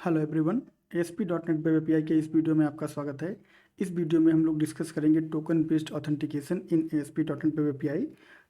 Hello everyone. ASP.NET web API के इस video में आपका स्वागत है। इस वीडियो में हम लोग डिस्कस करेंगे टोकन बेस्ड ऑथेंटिकेशन इन ASP.NET web API.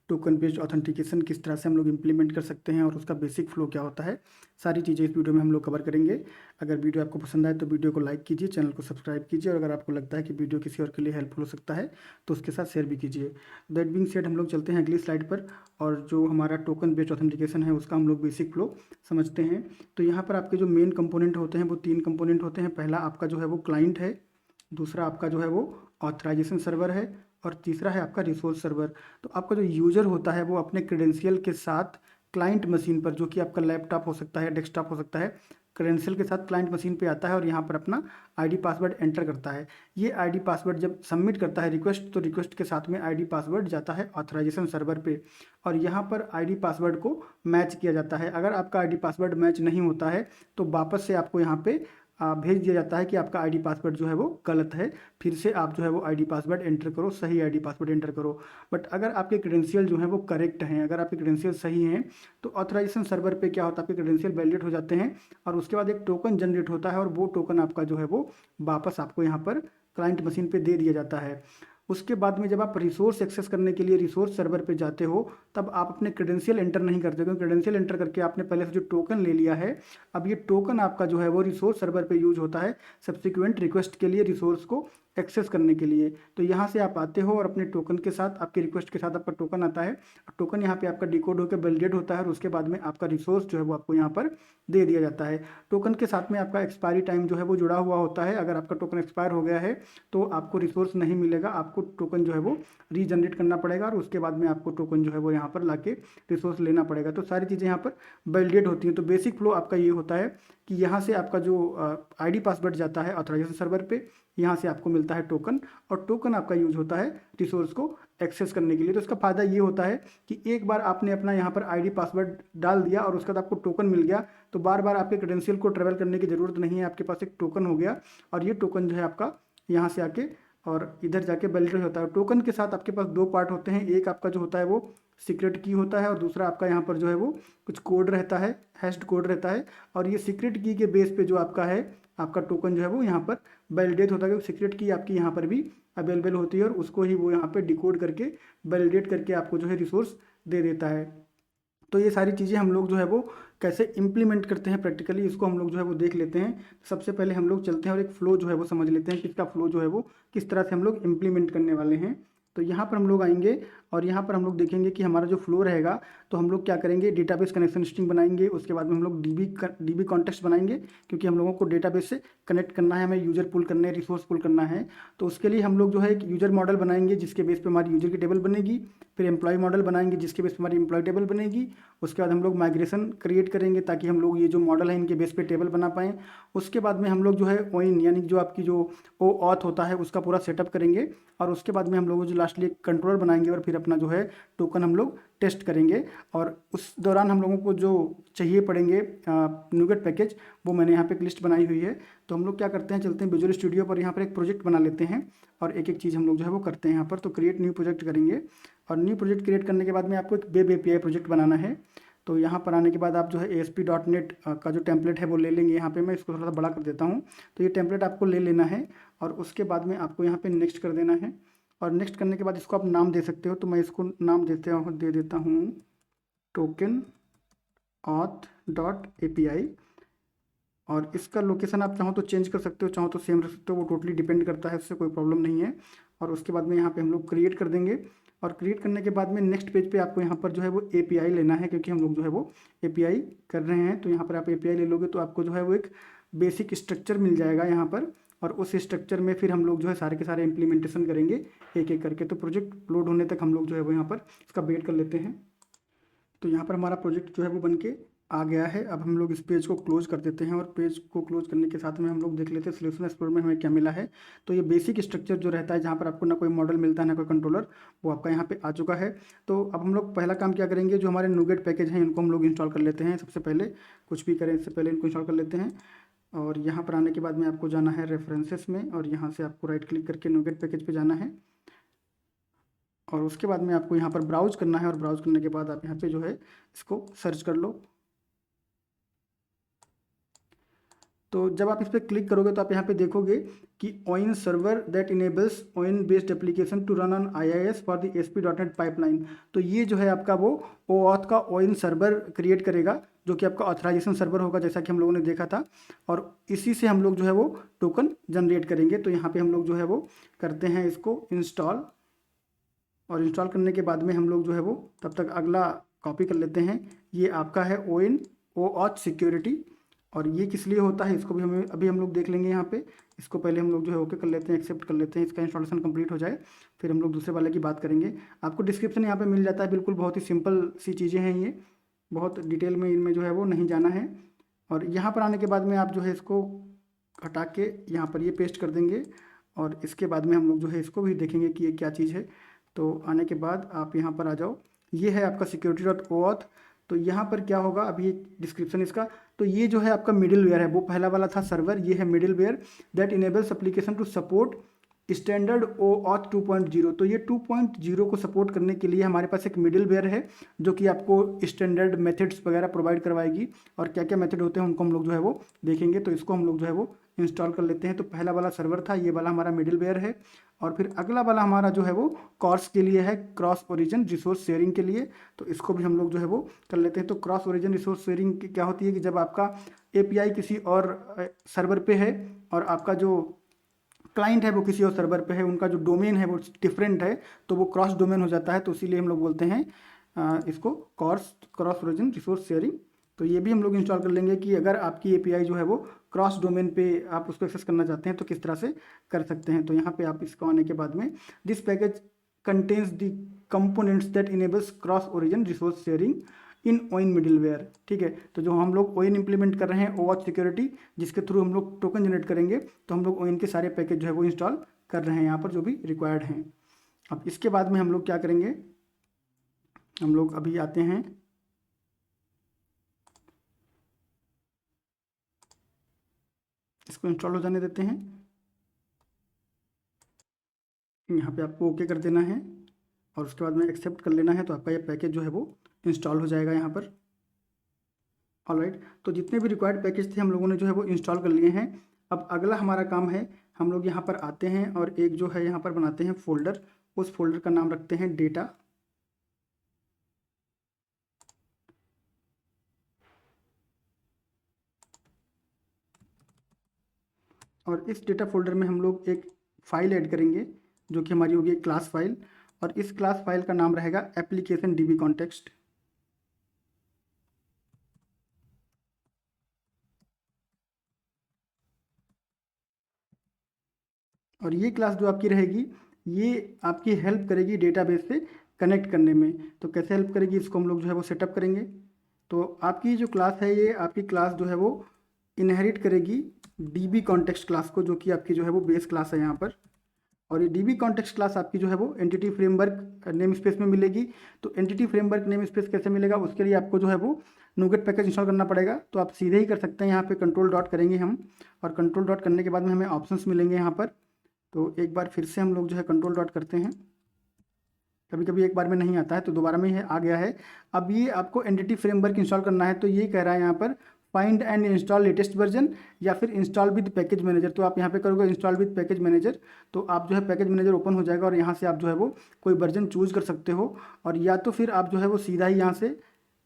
Token based authentication किस तरह से हम लोग इंप्लीमेंट कर सकते हैं और उसका बेसिक फ्लो क्या होता है, सारी चीज़ें इस वीडियो में हम लोग कवर करेंगे। अगर वीडियो आपको पसंद आए तो वीडियो को लाइक कीजिए, चैनल को सब्सक्राइब कीजिए, और अगर आपको लगता है कि वीडियो किसी और के लिए हेल्पफुल हो सकता है तो उसके साथ शेयर भी कीजिए। दैट बीइंग सेड, हम लोग चलते हैं अगली स्लाइड पर और जो हमारा टोकन बेस्ड ऑथेंटिकेशन है उसका हम लोग बेसिक फ्लो समझते हैं। तो यहाँ पर आपके जो मेन कंपोनेंट होते हैं वो 3 कंपोनेंट होते हैं। पहला आपका जो है वो क्लाइंट है, दूसरा आपका जो है वो ऑथराइजेशन सर्वर है, और तीसरा है आपका रिसोर्स सर्वर। तो आपका जो यूजर होता है वो अपने क्रेडेंशियल के साथ क्लाइंट मशीन पर, जो कि आपका लैपटॉप हो सकता है, डेस्कटॉप हो सकता है, क्रेडेंशियल के साथ क्लाइंट मशीन पे आता है और यहाँ पर अपना आईडी पासवर्ड एंटर करता है। ये आईडी पासवर्ड जब सबमिट करता है रिक्वेस्ट, तो रिक्वेस्ट के साथ में आईडी पासवर्ड जाता है ऑथराइजेशन सर्वर पे, और यहाँ पर आईडी पासवर्ड को मैच किया जाता है। अगर आपका आईडी पासवर्ड मैच नहीं होता है तो वापस से आपको यहाँ पे भेज दिया जाता है कि आपका आईडी पासवर्ड जो है वो गलत है, फिर से आप जो है वो आईडी पासवर्ड एंटर करो, सही आईडी पासवर्ड एंटर करो। बट अगर आपके क्रेडेंशियल जो है वो करेक्ट हैं, अगर आपके क्रेडेंशियल सही हैं, तो ऑथराइजेशन सर्वर पे क्या होता है, आपके क्रेडेंशियल वैलिडेट हो जाते हैं और उसके बाद एक टोकन जनरेट होता है और वो टोकन आपका जो है वो वापस आपको यहाँ पर क्लाइंट मशीन पे दे दिया जाता है। उसके बाद में जब आप रिसोर्स एक्सेस करने के लिए रिसोर्स सर्वर पे जाते हो तब आप अपने क्रेडेंशियल एंटर नहीं करते, क्योंकि क्रेडेंशियल एंटर करके आपने पहले से जो टोकन ले लिया है, अब ये टोकन आपका जो है वो रिसोर्स सर्वर पे यूज होता है सब्सिक्वेंट रिक्वेस्ट के लिए, रिसोर्स को एक्सेस करने के लिए। तो यहाँ से आप आते हो और अपने टोकन के साथ, आपके रिक्वेस्ट के साथ आपका टोकन आता है, टोकन यहाँ पे आपका डिकोड होकर वैलिडेट होता है और उसके बाद में आपका रिसोर्स जो है वो आपको यहाँ पर दे दिया जाता है। टोकन के साथ में आपका एक्सपायरी टाइम जो है वो जुड़ा हुआ होता है। अगर आपका टोकन एक्सपायर हो गया है तो आपको रिसोर्स नहीं मिलेगा, आपको टोकन जो है वो रीजनरेट करना पड़ेगा और उसके बाद में आपको टोकन जो है वो यहाँ पर लाके रिसोर्स लेना पड़ेगा। तो सारी चीज़ें यहाँ पर वैलिडेट होती हैं। तो बेसिक फ्लो आपका ये होता है कि यहाँ से आपका जो आईडी पासवर्ड जाता है ऑथराइजेशन सर्वर पे, यहाँ से आपको मिलता है टोकन, और टोकन आपका यूज होता है रिसोर्स को एक्सेस करने के लिए। तो इसका फ़ायदा ये होता है कि एक बार आपने अपना यहाँ पर आईडी पासवर्ड डाल दिया और उसके बाद आपको टोकन मिल गया, तो बार बार आपके क्रेडेंशियल को ट्रेवल करने की ज़रूरत नहीं है। आपके पास एक टोकन हो गया और ये टोकन जो है आपका यहाँ से आके और इधर जाके वैलिडेट होता है। टोकन के साथ आपके पास 2 पार्ट होते हैं, एक आपका जो होता है वो सीक्रेट की होता है और दूसरा आपका यहाँ पर जो है वो कुछ कोड रहता है, हैश्ड कोड रहता है, और ये सीक्रेट की के बेस पे जो आपका है, आपका टोकन जो है वो यहाँ पर वैलिडेट होता है, क्योंकि सीक्रेट की आपकी यहाँ पर भी अवेलेबल होती है और उसको ही वो यहाँ पे डिकोड करके वैलिडेट करके आपको जो है रिसोर्स दे देता है। तो ये सारी चीज़ें हम लोग जो है वो कैसे इम्प्लीमेंट करते हैं प्रैक्टिकली, इसको हम लोग जो है वो देख लेते हैं। सबसे पहले हम लोग चलते हैं और एक फ़्लो जो है वो समझ लेते हैं कि इसका फ्लो जो है वो किस तरह से हम लोग इम्प्लीमेंट करने वाले हैं। तो यहाँ पर हम लोग आएंगे और यहाँ पर हम लोग देखेंगे कि हमारा जो फ्लो रहेगा, तो हम लोग क्या करेंगे, डेटाबेस कनेक्शन स्ट्रिंग बनाएंगे, उसके बाद में हम लोग डीबी कॉन्टेक्स्ट बनाएंगे, क्योंकि हम लोगों को डेटाबेस से कनेक्ट करना है, हमें यूजर पुल करने, रिसोर्स पुल करना है। तो उसके लिए हम लोग जो है एक यूजर मॉडल बनाएंगे जिसके बेस पे हमारी यूजर की टेबल बनेगी, फिर एम्प्लॉय मॉडल बनाएंगे जिसके बेस पे हमारी एम्प्लॉय टेबल बनेगी। उसके बाद हम लोग माइग्रेशन क्रिएट करेंगे ताकि हम लोग ये जो मॉडल है इनके बेस पे टेबल बना पाएँ। उसके बाद में हम लोग जो है ओइन यानी जो आपकी जो ओ ऑथ होता है उसका पूरा सेटअप करेंगे, और उसके बाद में हम लोग जो लास्टली एक कंट्रोलर बनाएंगे और फिर अपना जो है टोकन हम लोग टेस्ट करेंगे। और उस दौरान हम लोगों को जो चाहिए पड़ेंगे न्यूगेट पैकेज, वो मैंने यहाँ पे एक लिस्ट बनाई हुई है। तो हम लोग क्या करते हैं, चलते हैं विजुअल स्टूडियो पर, यहाँ पर एक प्रोजेक्ट बना लेते हैं और एक एक चीज़ हम लोग जो है वो करते हैं यहाँ पर। तो क्रिएट न्यू प्रोजेक्ट करेंगे और न्यू प्रोजेक्ट क्रिएट करने के बाद में आपको एक वेब एपीआई प्रोजेक्ट बनाना है। तो यहाँ पर आने के बाद आप जो है ASP.NET का जो टेम्पलेट है वो ले लेंगे। यहाँ पे मैं इसको थोड़ा सा बड़ा कर देता हूँ। तो ये टेम्पलेट आपको ले लेना है और उसके बाद में आपको यहाँ पे नेक्स्ट कर देना है, और नेक्स्ट करने के बाद इसको आप नाम दे सकते हो। तो मैं इसको नाम दे देता हूँ टोकन ऑथ डॉट API, और इसका लोकेशन आप चाहो तो चेंज कर सकते हो, चाहो तो सेम रख सकते हो, वो टोटली डिपेंड करता है, उससे कोई प्रॉब्लम नहीं है। और उसके बाद में यहाँ पे हम लोग क्रिएट कर देंगे, और क्रिएट करने के बाद में नेक्स्ट पेज पे आपको यहाँ पर जो है वो API लेना है, क्योंकि हम लोग जो है वो API कर रहे हैं। तो यहाँ पर आप API ले लोगे तो आपको जो है वो एक बेसिक स्ट्रक्चर मिल जाएगा यहाँ पर, और उस स्ट्रक्चर में फिर हम लोग जो है सारे के सारे इम्प्लीमेंटेशन करेंगे एक एक करके। तो प्रोजेक्ट लोड होने तक हम लोग जो है वो यहाँ पर इसका वेट कर लेते हैं। तो यहाँ पर हमारा प्रोजेक्ट जो है वो बन के आ गया है। अब हम लोग इस पेज को क्लोज कर देते हैं, और पेज को क्लोज करने के साथ में हम लोग देख लेते हैं सोल्यूशन एक्सप्लोरर में हमें क्या मिला है। तो ये बेसिक स्ट्रक्चर जो रहता है, जहाँ पर आपको ना कोई मॉडल मिलता है ना कोई कंट्रोलर, वो आपका यहाँ पे आ चुका है। तो अब हम लोग पहला काम क्या करेंगे, जो हमारे न्यूगेट पैकेज हैं इनको हम लोग इंस्टॉल कर लेते हैं। सबसे पहले कुछ भी करें इससे पहले इनको इंस्टॉल कर लेते हैं। और यहाँ पर आने के बाद में आपको जाना है रेफरेंसेस में, और यहाँ से आपको राइट क्लिक करके न्यूगेट पैकेज पे जाना है, और उसके बाद में आपको यहाँ पर ब्राउज करना है, और ब्राउज करने के बाद आप यहाँ पे जो है इसको सर्च कर लो। तो जब आप इस पर क्लिक करोगे तो आप यहाँ पे देखोगे कि ओइन सर्वर दैट इनेबल्स ओइन based application to run on IIS for the ASP.NET pipeline. तो ये जो है आपका वो OAuth का ओइन सर्वर क्रिएट करेगा, जो कि आपका ऑथराइजेशन सर्वर होगा, जैसा कि हम लोगों ने देखा था। और इसी से हम लोग जो है वो टोकन जनरेट करेंगे। तो यहाँ पे हम लोग जो है वो करते हैं इसको इंस्टॉल, और इंस्टॉल करने के बाद में हम लोग जो है वो तब तक अगला कॉपी कर लेते हैं। ये आपका है OAuth सिक्योरिटी, और ये किस लिए होता है इसको भी हमें अभी हम लोग देख लेंगे यहाँ पे। इसको पहले हम लोग जो है ओके कर लेते हैं, एक्सेप्ट कर लेते हैं, इसका इंस्टॉलेशन कंप्लीट हो जाए, फिर हम लोग दूसरे वाले की बात करेंगे। आपको डिस्क्रिप्शन यहाँ पे मिल जाता है, बिल्कुल बहुत ही सिंपल सी चीज़ें हैं ये, बहुत डिटेल में इनमें जो है वो नहीं जाना है। और यहाँ पर आने के बाद में आप जो है इसको हटा के यहाँ पर ये पेस्ट कर देंगे, और इसके बाद में हम लोग जो है इसको भी देखेंगे कि ये क्या चीज़ है। तो आने के बाद आप यहाँ पर आ जाओ, ये है आपका security.OAuth। तो यहाँ पर क्या होगा, अभी डिस्क्रिप्शन इसका, तो ये जो है आपका मिडिल वेयर है, वो पहला वाला था सर्वर, ये है middleware that enables application to support standard OAuth 2.0। तो ये 2.0 को सपोर्ट करने के लिए हमारे पास एक मिडिल वेयर है, जो कि आपको स्टैंडर्ड मेथड्स वगैरह प्रोवाइड करवाएगी, और क्या क्या मेथड होते हैं उनको हम लोग जो है वो देखेंगे। तो इसको हम लोग जो है वो इंस्टॉल कर लेते हैं। तो पहला वाला सर्वर था, ये वाला हमारा मिडिल वेयर है। और फिर अगला वाला हमारा जो है वो कॉर्स के लिए है, क्रॉस ओरिजिन रिसोर्स शेयरिंग के लिए। तो इसको भी हम लोग जो है वो कर लेते हैं। तो क्रॉस ओरिजिन रिसोर्स शेयरिंग क्या होती है कि जब आपका API किसी और सर्वर पे है और आपका जो क्लाइंट है वो किसी और सर्वर पे है, उनका जो डोमेन है वो डिफरेंट है, तो वो क्रॉस डोमेन हो जाता है। तो इसीलिए हम लोग बोलते हैं इसको क्रॉस ओरिजिन रिसोर्स शेयरिंग। तो ये भी हम लोग इंस्टॉल कर लेंगे कि अगर आपकी API जो है वो क्रॉस डोमेन पे आप उसको एक्सेस करना चाहते हैं तो किस तरह से कर सकते हैं। तो यहाँ पे आप इसको आने के बाद में this package contains the components that enables cross origin resource sharing इन ओइन मिडिलवेयर। ठीक है, तो जो हम लोग ओइन इंप्लीमेंट कर रहे हैं OAuth सिक्योरिटी, जिसके थ्रू हम लोग टोकन जनरेट करेंगे, तो हम लोग ओइन के सारे पैकेज जो है वो इंस्टॉल कर रहे हैं यहाँ पर, जो भी रिक्वायर्ड हैं। अब इसके बाद में हम लोग क्या करेंगे, हम लोग अभी आते हैं, इसको इंस्टॉल हो जाने देते हैं। यहाँ पे आपको ओके कर देना है, और उसके बाद में एक्सेप्ट कर लेना है। तो आपका ये पैकेज जो है वो इंस्टॉल हो जाएगा यहाँ पर। ऑलराइट, तो जितने भी रिक्वायर्ड पैकेज थे हम लोगों ने जो है वो इंस्टॉल कर लिए हैं। अब अगला हमारा काम है, हम लोग यहाँ पर आते हैं और एक जो है यहाँ पर बनाते हैं फोल्डर। उस फोल्डर का नाम रखते हैं डेटा। और इस डेटा फोल्डर में हम लोग एक फ़ाइल ऐड करेंगे, जो कि हमारी होगी क्लास फाइल। और इस क्लास फाइल का नाम रहेगा एप्लीकेशन DB कॉन्टेक्स्ट। और ये क्लास जो आपकी रहेगी, ये आपकी हेल्प करेगी डेटाबेस से कनेक्ट करने में। तो कैसे हेल्प करेगी, इसको हम लोग जो है वो सेटअप करेंगे। तो आपकी जो क्लास है, ये आपकी क्लास जो है वो इनहेरिट करेगी DB कॉन्टेक्स्ट क्लास को, जो कि आपकी जो है वो बेस क्लास है यहाँ पर। और ये DB कॉन्टेक्स्ट क्लास आपकी जो है वो एंटिटी फ्रेमवर्क नेम स्पेस में मिलेगी। तो एंटिटी फ्रेमवर्क नेम स्पेस कैसे मिलेगा, उसके लिए आपको जो है वो NuGet पैकेज इंस्टॉल करना पड़ेगा। तो आप सीधे ही कर सकते हैं, यहाँ पे कंट्रोल डॉट करेंगे हम, और कंट्रोल डॉट करने के बाद में हमें ऑप्शंस मिलेंगे यहाँ पर। तो एक बार फिर से हम लोग जो है कंट्रोल डॉट करते हैं, कभी कभी एक बार में नहीं आता है, तो दोबारा में आ गया है। अब ये आपको एंटिटी फ्रेमवर्क इंस्टॉल करना है, तो ये कह रहा है यहाँ पर find and install latest version, या फिर इंस्टॉल विद पैकेज मैनेजर। तो आप यहाँ पे करोगे इंस्टॉल विद पैकेज मैनेजर, तो आप जो है पैकेज मैनेजर ओपन हो जाएगा, और यहाँ से आप जो है वो कोई वर्जन चूज कर सकते हो। और या तो फिर आप जो है वो सीधा ही यहाँ से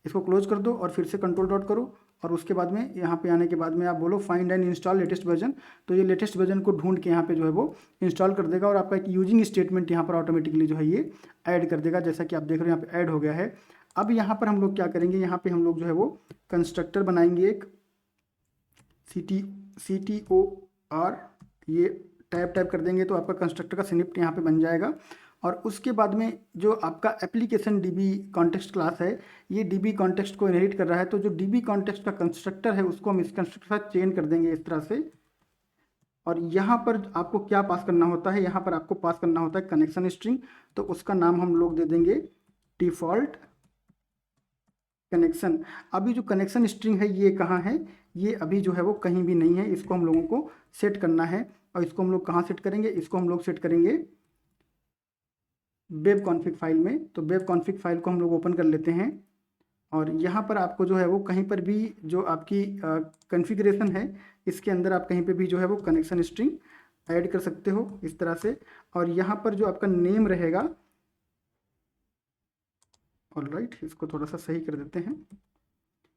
इसको क्लोज कर दो और फिर से कंट्रोल डॉट करो, और उसके बाद में यहाँ पे आने के बाद में आप बोलो find and install latest version. तो ये लेटेस्ट वर्जन को ढूंढ के यहाँ पे जो है वो इंस्टॉल कर देगा, और आपका एक यूजिंग स्टेटमेंट यहाँ पर ऑटोमेटिकली जो है ये ऐड कर देगा, जैसा कि आप देख रहे हो यहाँ पे ऐड हो गया है। अब यहाँ पर हम लोग क्या करेंगे, यहाँ पे हम लोग जो है वो कंस्ट्रक्टर बनाएंगे एक CTOR, ये टाइप कर देंगे तो आपका कंस्ट्रक्टर का स्निप्ट यहाँ पे बन जाएगा। और उसके बाद में जो आपका एप्लीकेशन DB कॉन्टेक्स्ट क्लास है, ये DB कॉन्टेक्स्ट को इनहेरिट कर रहा है। तो जो DB कॉन्टेक्स्ट का कंस्ट्रक्टर है, उसको हम इस कंस्ट्रक्टर के साथ चेन कर देंगे इस तरह से। और यहाँ पर आपको क्या पास करना होता है, यहाँ पर आपको पास करना होता है कनेक्शन स्ट्रिंग। तो उसका नाम हम लोग दे देंगे डिफ़ॉल्ट कनेक्शन। अभी जो कनेक्शन स्ट्रिंग है ये कहाँ है, ये अभी जो है वो कहीं भी नहीं है, इसको हम लोगों को सेट करना है। और इसको हम लोग कहाँ सेट करेंगे, इसको हम लोग सेट करेंगे वेब कॉन्फ़िग फाइल में। तो वेब कॉन्फ़िग फाइल को हम लोग ओपन कर लेते हैं, और यहाँ पर आपको जो है वो कहीं पर भी जो आपकी कॉन्फ़िगरेशन है इसके अंदर आप कहीं पे भी जो है वो कनेक्शन स्ट्रिंग ऐड कर सकते हो इस तरह से। और यहाँ पर जो आपका नेम रहेगा, ऑलराइट, इसको थोड़ा सा सही कर देते हैं।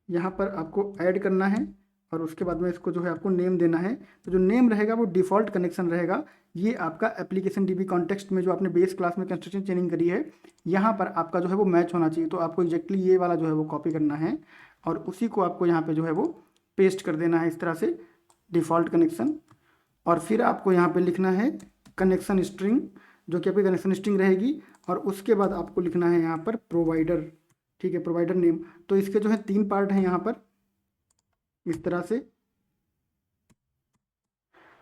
यहाँ पर आपको ऐड करना है और उसके बाद में इसको जो है आपको नेम देना है। तो जो नेम रहेगा वो डिफ़ॉल्ट कनेक्शन रहेगा। ये आपका एप्लीकेशन डीबी कॉन्टेक्स्ट में जो आपने बेस क्लास में कंस्ट्रक्शन चेनिंग करी है, यहाँ पर आपका जो है वो मैच होना चाहिए। तो आपको एग्जैक्टली ये वाला जो है वो कॉपी करना है और उसी को आपको यहाँ पे जो है वो पेस्ट कर देना है इस तरह से, डिफ़ॉल्ट कनेक्शन। और फिर आपको यहाँ पे लिखना है कनेक्शन स्ट्रिंग, जो कि आपकी कनेक्शन स्ट्रिंग रहेगी। और उसके बाद आपको लिखना है यहाँ पर प्रोवाइडर, ठीक है, प्रोवाइडर नेम। तो इसके जो है 3 पार्ट हैं यहाँ पर इस तरह से।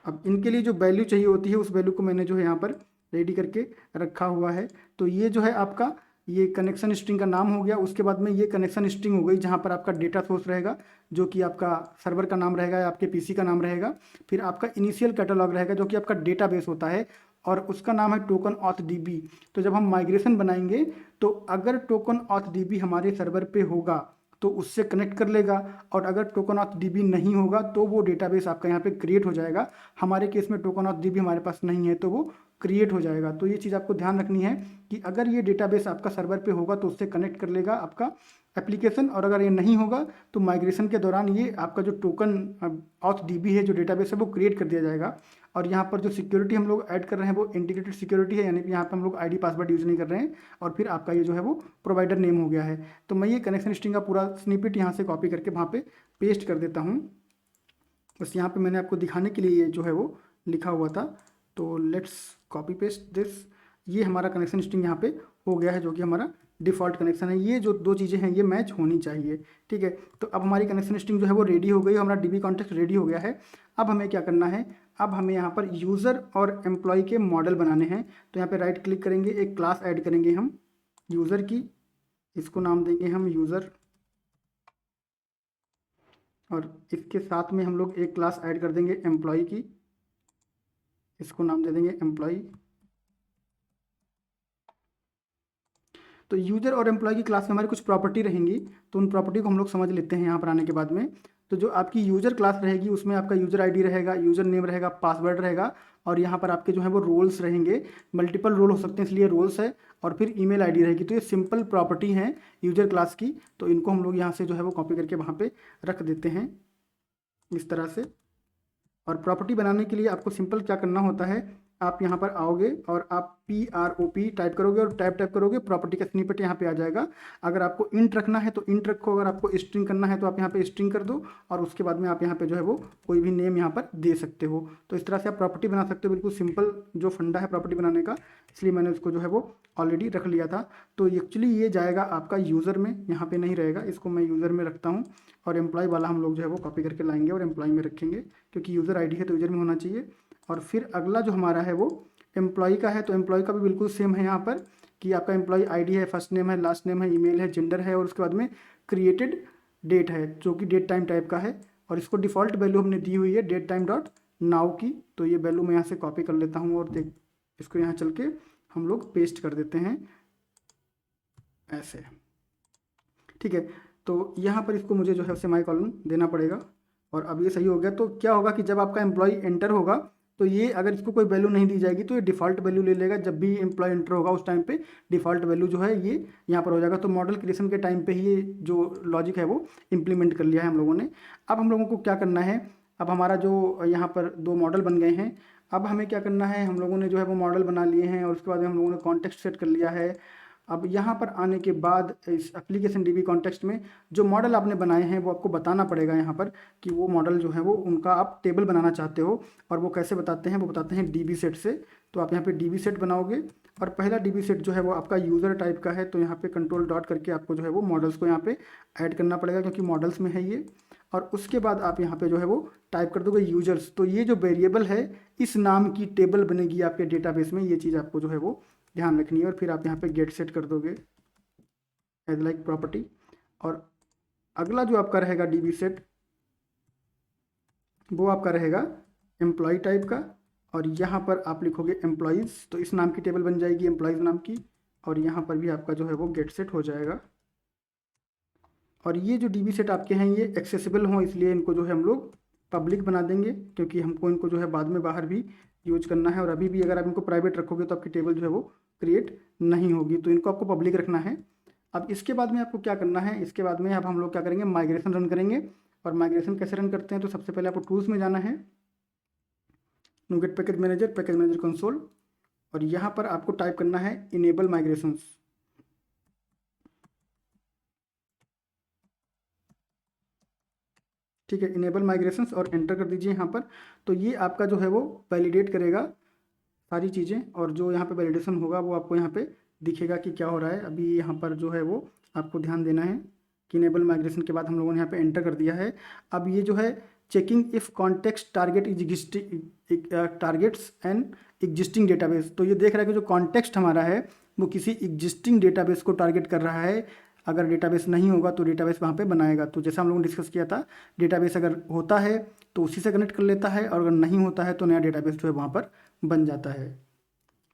अब इनके लिए जो वैल्यू चाहिए होती है उस वैल्यू को मैंने जो है यहाँ पर रेडी करके रखा हुआ है। तो ये जो है आपका ये कनेक्शन स्ट्रिंग का नाम हो गया। उसके बाद में ये कनेक्शन स्ट्रिंग हो गई जहाँ पर आपका डेटा सोर्स रहेगा, जो कि आपका सर्वर का नाम रहेगा या आपके पीसी का नाम रहेगा। फिर आपका इनिशियल कैटलॉग रहेगा जो कि आपका डेटाबेस होता है और उसका नाम है टोकन ऑथ डीबी। तो जब हम माइग्रेशन बनाएंगे तो अगर टोकन ऑथ डीबी हमारे सर्वर पे होगा तो उससे कनेक्ट कर लेगा, और अगर टोकन ऑथ डीबी नहीं होगा तो वो डेटाबेस आपका यहाँ पे क्रिएट हो जाएगा। हमारे केस में टोकन ऑथ डीबी हमारे पास नहीं है तो वो क्रिएट हो जाएगा। तो ये चीज़ आपको ध्यान रखनी है कि अगर ये डेटाबेस आपका सर्वर पे होगा तो उससे कनेक्ट कर लेगा आपका एप्लीकेशन, और अगर ये नहीं होगा तो माइग्रेशन के दौरान ये आपका जो टोकन ऑथ डीबी है जो डेटाबेस है वो क्रिएट कर दिया जाएगा। और यहाँ पर जो सिक्योरिटी हम लोग ऐड कर रहे हैं वो इंटीग्रेटेड सिक्योरिटी है, यानी कि यहाँ पर हम लोग आईडी पासवर्ड यूज़ नहीं कर रहे हैं। और फिर आपका ये जो है वो प्रोवाइडर नेम हो गया है। तो मैं ये कनेक्शन स्ट्रिंग का पूरा स्निपेट यहाँ से कॉपी करके वहाँ पे पेस्ट कर देता हूँ। बस यहाँ पे मैंने आपको दिखाने के लिए ये जो है वो लिखा हुआ था। तो लेट्स कॉपी पेस्ट दिस। ये हमारा कनेक्शन स्ट्रिंग यहाँ पे हो गया है, जो कि हमारा डिफ़ॉल्ट कनेक्शन है। ये जो 2 चीज़ें हैं ये मैच होनी चाहिए, ठीक है। तो अब हमारी कनेक्शन स्ट्रिंग जो है वो रेडी हो गई, हमारा डीबी कॉन्टेक्स्ट रेडी हो गया है। अब हमें क्या करना है, अब हमें यहाँ पर यूज़र और एम्प्लॉय के मॉडल बनाने हैं। तो यहाँ पे राइट क्लिक करेंगे, एक क्लास ऐड करेंगे हम यूज़र की, इसको नाम देंगे हम यूज़र। और इसके साथ में हम लोग एक क्लास ऐड कर देंगे एम्प्लॉय की, इसको नाम दे देंगे एम्प्लॉय। तो यूज़र और एम्प्लॉय की क्लास में हमारी कुछ प्रॉपर्टी रहेंगी, तो उन प्रॉपर्टी को हम लोग समझ लेते हैं यहाँ पर आने के बाद में। तो जो आपकी यूज़र क्लास रहेगी उसमें आपका यूज़र आईडी रहेगा, यूज़र नेम रहेगा, पासवर्ड रहेगा, और यहाँ पर आपके जो है वो रोल्स रहेंगे। मल्टीपल रोल हो सकते हैं इसलिए रोल्स है। और फिर ईमेल आईडी रहेगी। तो ये सिंपल प्रॉपर्टी हैं यूज़र क्लास की। तो इनको हम लोग यहाँ से जो है वो कॉपी करके वहाँ पर रख देते हैं इस तरह से। और प्रॉपर्टी बनाने के लिए आपको सिंपल क्या करना होता है, आप यहाँ पर आओगे और आप PROP टाइप करोगे और टाइप करोगे, प्रॉपर्टी का स्निपेट यहाँ पे आ जाएगा। अगर आपको इंट रखना है तो इंट रखो, अगर आपको स्ट्रिंग करना है तो आप यहाँ पे स्ट्रिंग कर दो, और उसके बाद में आप यहाँ पे जो है वो कोई भी नेम यहाँ पर दे सकते हो। तो इस तरह से आप प्रॉपर्टी बना सकते हो, बिल्कुल सिंपल जो फंडा है प्रॉपर्टी बनाने का, इसलिए मैंने उसको जो है वो ऑलरेडी रख लिया था। तो एक्चुअली ये जाएगा आपका यूज़र में, यहाँ पर नहीं रहेगा, इसको मैं यूज़र में रखता हूँ। और एम्प्लॉय वाला हम लोग जो है वो कॉपी करके लाएंगे और एम्प्लॉय में रखेंगे, क्योंकि यूज़र आईडी है तो यूज़र में होना चाहिए। और फिर अगला जो हमारा है वो एम्प्लॉय का है। तो एम्प्लॉय का भी बिल्कुल सेम है यहाँ पर कि आपका एम्प्लॉय आईडी है, फर्स्ट नेम है, लास्ट नेम है, ईमेल है, जेंडर है, और उसके बाद में क्रिएटेड डेट है जो कि डेट टाइम टाइप का है। और इसको डिफ़ॉल्ट वैल्यू हमने दी हुई है डेट टाइम डॉट नाउ की। तो ये वैल्यू मैं यहाँ से कॉपी कर लेता हूँ और देख इसको यहाँ चल के हम लोग पेस्ट कर देते हैं ऐसे, ठीक है। तो यहाँ पर इसको मुझे जो है सेमी कॉलन देना पड़ेगा। और अब ये सही हो गया। तो क्या होगा कि जब आपका एम्प्लॉय एंटर होगा तो ये अगर इसको कोई वैल्यू नहीं दी जाएगी तो ये डिफ़ॉल्ट वैल्यू ले लेगा। जब भी एम्प्लॉय एंटर होगा उस टाइम पे डिफ़ॉल्ट वैल्यू जो है ये यहाँ पर हो जाएगा। तो मॉडल क्रिएशन के टाइम पे ही ये जो लॉजिक है वो इम्प्लीमेंट कर लिया है हम लोगों ने। अब हम लोगों को क्या करना है, अब हमारा जो यहाँ पर 2 मॉडल बन गए हैं। अब हमें क्या करना है, हम लोगों ने जो है वो मॉडल बना लिए हैं और उसके बाद हम लोगों ने कॉन्टेक्स्ट सेट कर लिया है। अब यहाँ पर आने के बाद इस एप्लीकेशन डीबी कॉन्टेक्स्ट में जो मॉडल आपने बनाए हैं वो आपको बताना पड़ेगा यहाँ पर कि वो मॉडल जो है वो उनका आप टेबल बनाना चाहते हो। और वो कैसे बताते हैं, वो बताते हैं डीबी सेट से। तो आप यहाँ पे डीबी सेट बनाओगे और पहला डीबी सेट जो है वो आपका यूज़र टाइप का है। तो यहाँ पे कंट्रोल डॉट करके आपको जो है वो मॉडल्स को यहाँ पे ऐड करना पड़ेगा, क्योंकि मॉडल्स में है ये। और उसके बाद आप यहाँ पे जो है वो टाइप कर दोगे यूजर्स। तो ये जो वेरिएबल है इस नाम की टेबल बनेगी आपके डेटाबेस में, ये चीज़ आपको जो है वो ध्यान रखनी है। और फिर आप यहाँ पे गेट सेट कर दोगे एज लाइक प्रॉपर्टी। और अगला जो आपका रहेगा डीबी सेट वो आपका रहेगा एम्प्लॉय टाइप का। और यहाँ पर आप लिखोगे एम्प्लॉयज़, तो इस नाम की टेबल बन जाएगी एम्प्लॉयज़ नाम की। और यहाँ पर भी आपका जो है वो गेट सेट हो जाएगा। और ये जो DB सेट आपके हैं ये एक्सेसिबल हों, इसलिए इनको जो है हम लोग पब्लिक बना देंगे, क्योंकि हमको इनको जो है बाद में बाहर भी यूज करना है। और अभी भी अगर आप इनको प्राइवेट रखोगे तो आपकी टेबल जो है वो क्रिएट नहीं होगी, तो इनको आपको पब्लिक रखना है। अब इसके बाद में आपको क्या करना है, इसके बाद में अब हम लोग क्या करेंगे, माइग्रेशन रन करेंगे। और माइग्रेशन कैसे रन करते हैं, तो सबसे पहले आपको टूल्स में जाना है, NuGet पैकेज मैनेजर कंसोल, और यहाँ पर आपको टाइप करना है इनेबल माइग्रेशंस। ठीक है, इनेबल माइग्रेशंस और एंटर कर दीजिए यहाँ पर। तो ये आपका जो है वो वैलिडेट करेगा सारी चीज़ें, और जो यहाँ पे वैलिडेशन होगा वो आपको यहाँ पे दिखेगा कि क्या हो रहा है। अभी यहाँ पर जो है वो आपको ध्यान देना है कि इनेबल माइग्रेशन के बाद हम लोगों ने यहाँ पे एंटर कर दिया है। अब ये जो है checking if context targets and existing database, तो ये देख रहा है कि जो कॉन्टेक्स्ट हमारा है वो किसी एग्जिस्टिंग डेटाबेस को टारगेट कर रहा है। अगर डेटाबेस नहीं होगा तो डेटाबेस वहाँ पे बनाएगा। तो जैसा हम लोगों ने डिस्कस किया था, डेटाबेस अगर होता है तो उसी से कनेक्ट कर लेता है, और अगर नहीं होता है तो नया डेटाबेस जो है वहाँ पर बन जाता है।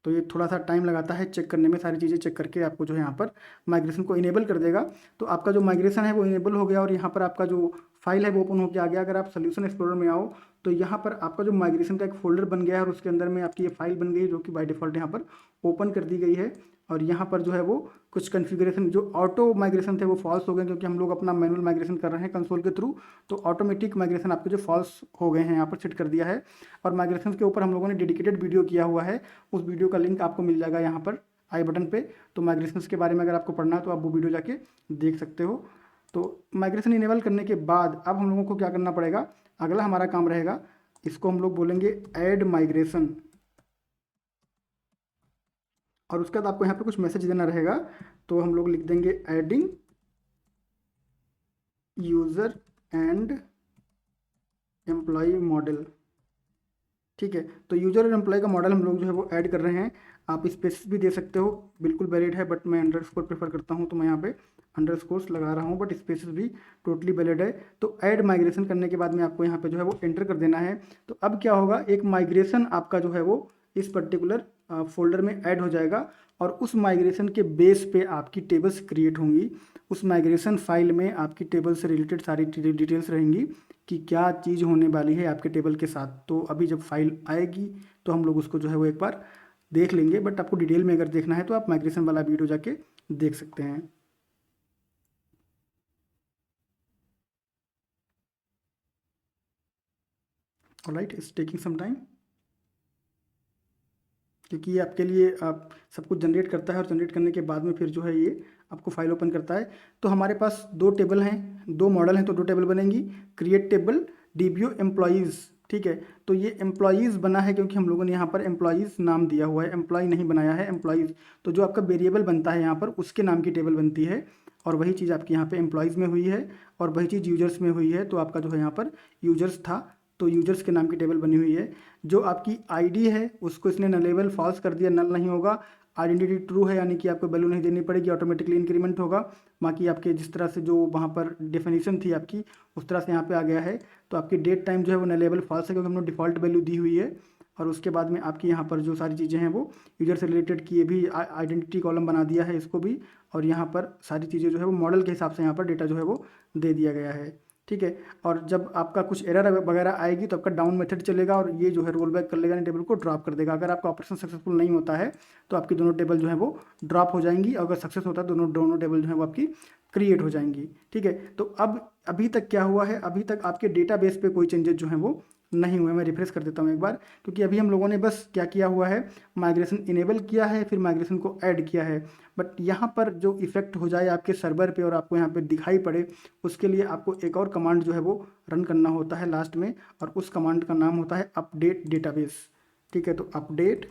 तो ये थोड़ा सा टाइम लगाता है चेक करने में, सारी चीज़ें चेक करके आपको जो है यहाँ पर माइग्रेशन को इनेबल कर देगा। तो आपका जो माइग्रेशन है वो इनेबल हो गया, और यहाँ पर आपका जो फाइल है वो ओपन होकर आ गया। अगर आप सोल्यूशन एक्सप्लोरर में आओ तो यहाँ पर आपका जो माइग्रेशन का एक फोल्डर बन गया है, और उसके अंदर में आपकी ये फाइल बन गई है, जो कि बाय डिफ़ॉल्ट यहाँ पर ओपन कर दी गई है। और यहाँ पर जो है वो कुछ कन्फिग्रेशन जो ऑटो माइग्रेशन थे वो फॉल्स हो गए, क्योंकि हम लोग अपना मैनुअल माइग्रेशन कर रहे हैं कंसोल के थ्रू। तो ऑटोमेटिक माइग्रेशन आपके जो फॉल्स हो गए हैं यहाँ पर सेट कर दिया है। और माइग्रेशन के ऊपर हम लोगों ने डेडिकेटेड वीडियो किया हुआ है, उस वीडियो का लिंक आपको मिल जाएगा यहाँ पर आई बटन पे। तो माइग्रेशन के बारे में अगर आपको पढ़ना है तो आप वो वीडियो जाके देख सकते हो। तो माइग्रेशन इनेबल करने के बाद अब हम लोगों को क्या करना पड़ेगा, अगला हमारा काम रहेगा, इसको हम लोग बोलेंगे ऐड माइग्रेशन। और उसके बाद आपको यहाँ पे कुछ मैसेज देना रहेगा, तो हम लोग लिख देंगे adding user and employ model. ठीक है, तो यूजर और एम्प्लॉय का मॉडल हम लोग जो है वो ऐड कर रहे हैं। आप स्पेस भी दे सकते हो, बिल्कुल वैलिड है, बट मैं अंडरस्कोर प्रेफर करता हूँ, तो मैं यहाँ पे अंडरस्कोर्स लगा रहा हूँ, बट स्पेसेस भी टोटली वैलिड है। तो ऐड माइग्रेशन करने के बाद में आपको यहाँ पे जो है वो एंटर कर देना है। तो अब क्या होगा, एक माइग्रेशन आपका जो है वो इस पर्टिकुलर फोल्डर में ऐड हो जाएगा, और उस माइग्रेशन के बेस पे आपकी टेबल्स क्रिएट होंगी। उस माइग्रेशन फाइल में आपकी टेबल से रिलेटेड सारी डिटेल्स रहेंगी कि क्या चीज़ होने वाली है आपके टेबल के साथ। तो अभी जब फाइल आएगी तो हम लोग उसको जो है वो एक बार देख लेंगे, बट आपको डिटेल में अगर देखना है तो आप माइग्रेशन वाला वीडियो जाके देख सकते हैं। Alright, it's taking some time, क्योंकि ये आपके लिए आप सब कुछ जनरेट करता है, और जनरेट करने के बाद में फिर जो है ये आपको फाइल ओपन करता है। तो हमारे पास दो टेबल हैं, दो मॉडल हैं, तो दो टेबल बनेंगी। क्रिएट टेबल DBO एम्प्लॉयज़, ठीक है। तो ये एम्प्लॉयज़ बना है क्योंकि हम लोगों ने यहाँ पर एम्प्लॉयज़ नाम दिया हुआ है, एम्प्लॉय नहीं बनाया है, एम्प्लॉयज़। तो जो आपका वेरिएबल बनता है यहाँ पर उसके नाम की टेबल बनती है, और वही चीज़ आपकी यहाँ पे एम्प्लॉयज़ में हुई है, और वही चीज़ यूजर्स में हुई है। तो आपका जो है यहाँ पर यूजर्स था, तो यूजर्स के नाम की टेबल बनी हुई है। जो आपकी आईडी है उसको इसने नलेबल फॉल्स कर दिया, नल नहीं होगा। आइडेंटिटी ट्रू है, यानी कि आपको वैल्यू नहीं देनी पड़ेगी, ऑटोमेटिकली इंक्रीमेंट होगा। बाकी आपके जिस तरह से जो वहाँ पर डेफिनेशन थी आपकी, उस तरह से यहाँ पे आ गया है। तो आपकी डेट टाइम जो है वो नलेबल फॉल्स है, क्योंकि हमने डिफ़ॉल्ट वैल्यू दी हुई है। और उसके बाद में आपकी यहाँ पर जो सारी चीज़ें हैं वो यूजर से रिलेटेड की, ये भी आइडेंटिटी कॉलम बना दिया है इसको भी। और यहाँ पर सारी चीज़ें जो है वो मॉडल के हिसाब से यहाँ पर डेटा जो है वो दे दिया गया है, ठीक है। और जब आपका कुछ एरर वगैरह आएगी तो आपका डाउन मेथड चलेगा, और ये जो है रोल बैक कर लेगा, टेबल को ड्रॉप कर देगा। अगर आपका ऑपरेशन सक्सेसफुल नहीं होता है तो आपकी दोनों टेबल जो है वो ड्रॉप हो जाएंगी, अगर सक्सेस होता है दोनों टेबल जो है वो आपकी क्रिएट हो जाएंगी, ठीक है। तो अब अभी तक क्या हुआ है, अभी तक आपके डेटाबेस पे कोई चेंजेस जो हैं वो नहीं हुए। मैं रिफ्रेश कर देता हूँ एक बार, क्योंकि अभी हम लोगों ने बस क्या किया हुआ है, माइग्रेशन इनेबल किया है, फिर माइग्रेशन को ऐड किया है। बट यहाँ पर जो इफेक्ट हो जाए आपके सर्वर पे और आपको यहाँ पे दिखाई पड़े, उसके लिए आपको एक और कमांड जो है वो रन करना होता है लास्ट में, और उस कमांड का नाम होता है अपडेट डेटाबेस, ठीक है। तो अपडेट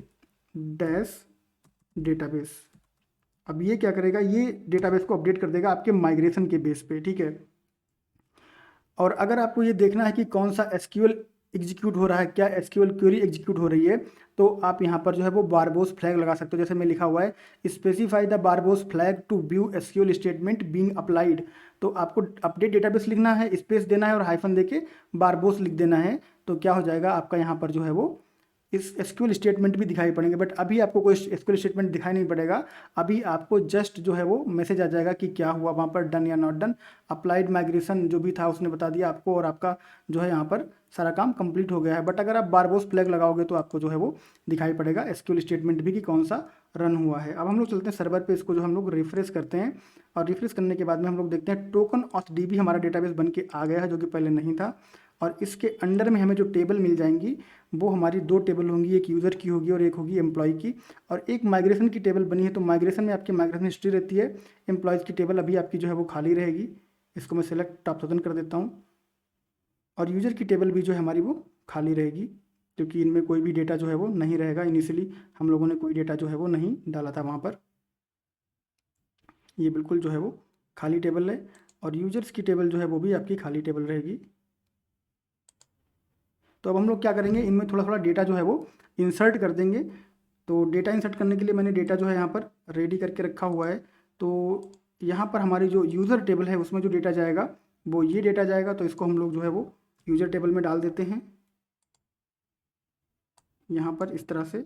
डैश डेटाबेस, अब ये क्या करेगा, ये डेटाबेस को अपडेट कर देगा आपके माइग्रेशन के बेस पे, ठीक है। और अगर आपको ये देखना है कि कौन सा SQL एग्जीक्यूट हो रहा है, क्या SQL क्वेरी एग्जीक्यूट हो रही है, तो आप यहाँ पर जो है वो बारबोस फ्लैग लगा सकते हो। जैसे में लिखा हुआ है, specify the verbose flag to view SQL statement being applied. तो आपको अपडेट डेटाबेस लिखना है, स्पेस देना है, और हाइफन देके बारबोस लिख देना है। तो क्या हो जाएगा, आपका यहाँ पर जो है वो इस एसक्यूएल स्टेटमेंट भी दिखाई पड़ेंगे, बट अभी आपको कोई एसक्यूएल स्टेटमेंट दिखाई नहीं पड़ेगा। अभी आपको जस्ट जो है वो मैसेज आ जाएगा कि क्या हुआ वहाँ पर, डन या नॉट डन। अप्लाइड माइग्रेशन जो भी था उसने बता दिया आपको, और आपका जो है यहाँ पर सारा काम कंप्लीट हो गया है। बट अगर आप बारबोस फ्लैग लगाओगे तो आपको जो है वो दिखाई पड़ेगा एसक्यूएल स्टेटमेंट भी कि कौन सा रन हुआ है। अब हम लोग चलते हैं सर्वर पे, इसको जो हम लोग रिफ्रेश करते हैं, और रिफ्रेश करने के बाद में हम लोग देखते हैं टोकन ऑथ डीबी हमारा डेटाबेस बन के आ गया है, जो कि पहले नहीं था। और इसके अंडर में हमें जो टेबल मिल जाएंगी वो हमारी 2 टेबल होंगी, एक यूज़र की होगी और एक होगी एम्प्लॉय की, और एक माइग्रेशन की टेबल बनी है। तो माइग्रेशन में आपकी माइग्रेशन हिस्ट्री रहती है, एम्प्लॉयज़ की टेबल अभी आपकी जो है वो खाली रहेगी। इसको मैं सेलेक्ट टॉप 1000 कर देता हूँ, और यूज़र की टेबल भी जो है हमारी वो खाली रहेगी, क्योंकि इनमें कोई भी डेटा जो है वो नहीं रहेगा। इनिशियली हम लोगों ने कोई डेटा जो है वो नहीं डाला था वहाँ पर। ये बिल्कुल जो है वो खाली टेबल है, और यूजर्स की टेबल जो है वो भी आपकी खाली टेबल रहेगी। तो अब हम लोग क्या करेंगे, इनमें थोड़ा थोड़ा डेटा जो है वो इंसर्ट कर देंगे। तो डेटा इंसर्ट करने के लिए मैंने डेटा जो है यहाँ पर रेडी करके रखा हुआ है। तो यहाँ पर हमारी जो यूज़र टेबल है उसमें जो डेटा जाएगा वो ये डेटा जाएगा। तो इसको हम लोग जो है वो यूज़र टेबल में डाल देते हैं यहाँ पर इस तरह से,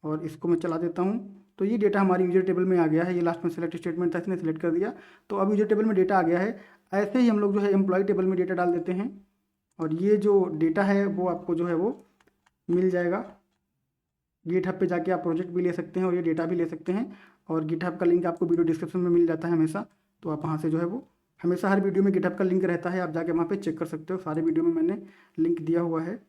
और इसको मैं चला देता हूँ। तो ये डेटा हमारी यूजर टेबल में आ गया है। ये लास्ट में सेलेक्ट स्टेटमेंट था, इसने सेलेक्ट कर दिया, तो अब यूजर टेबल में डेटा आ गया है। ऐसे ही हम लोग जो है एम्प्लॉय टेबल में डेटा डाल देते हैं, और ये जो डेटा है वो आपको जो है वो मिल जाएगा। गिटहब पे जाके आप प्रोजेक्ट भी ले सकते हैं और ये डेटा भी ले सकते हैं, और गिटहब का लिंक आपको वीडियो डिस्क्रिप्शन में मिल जाता है हमेशा। तो आप वहाँ से जो है वो हमेशा हर वीडियो में गिटहब का लिंक रहता है, आप जाके वहाँ पे चेक कर सकते हो। सारे वीडियो में मैंने लिंक दिया हुआ है।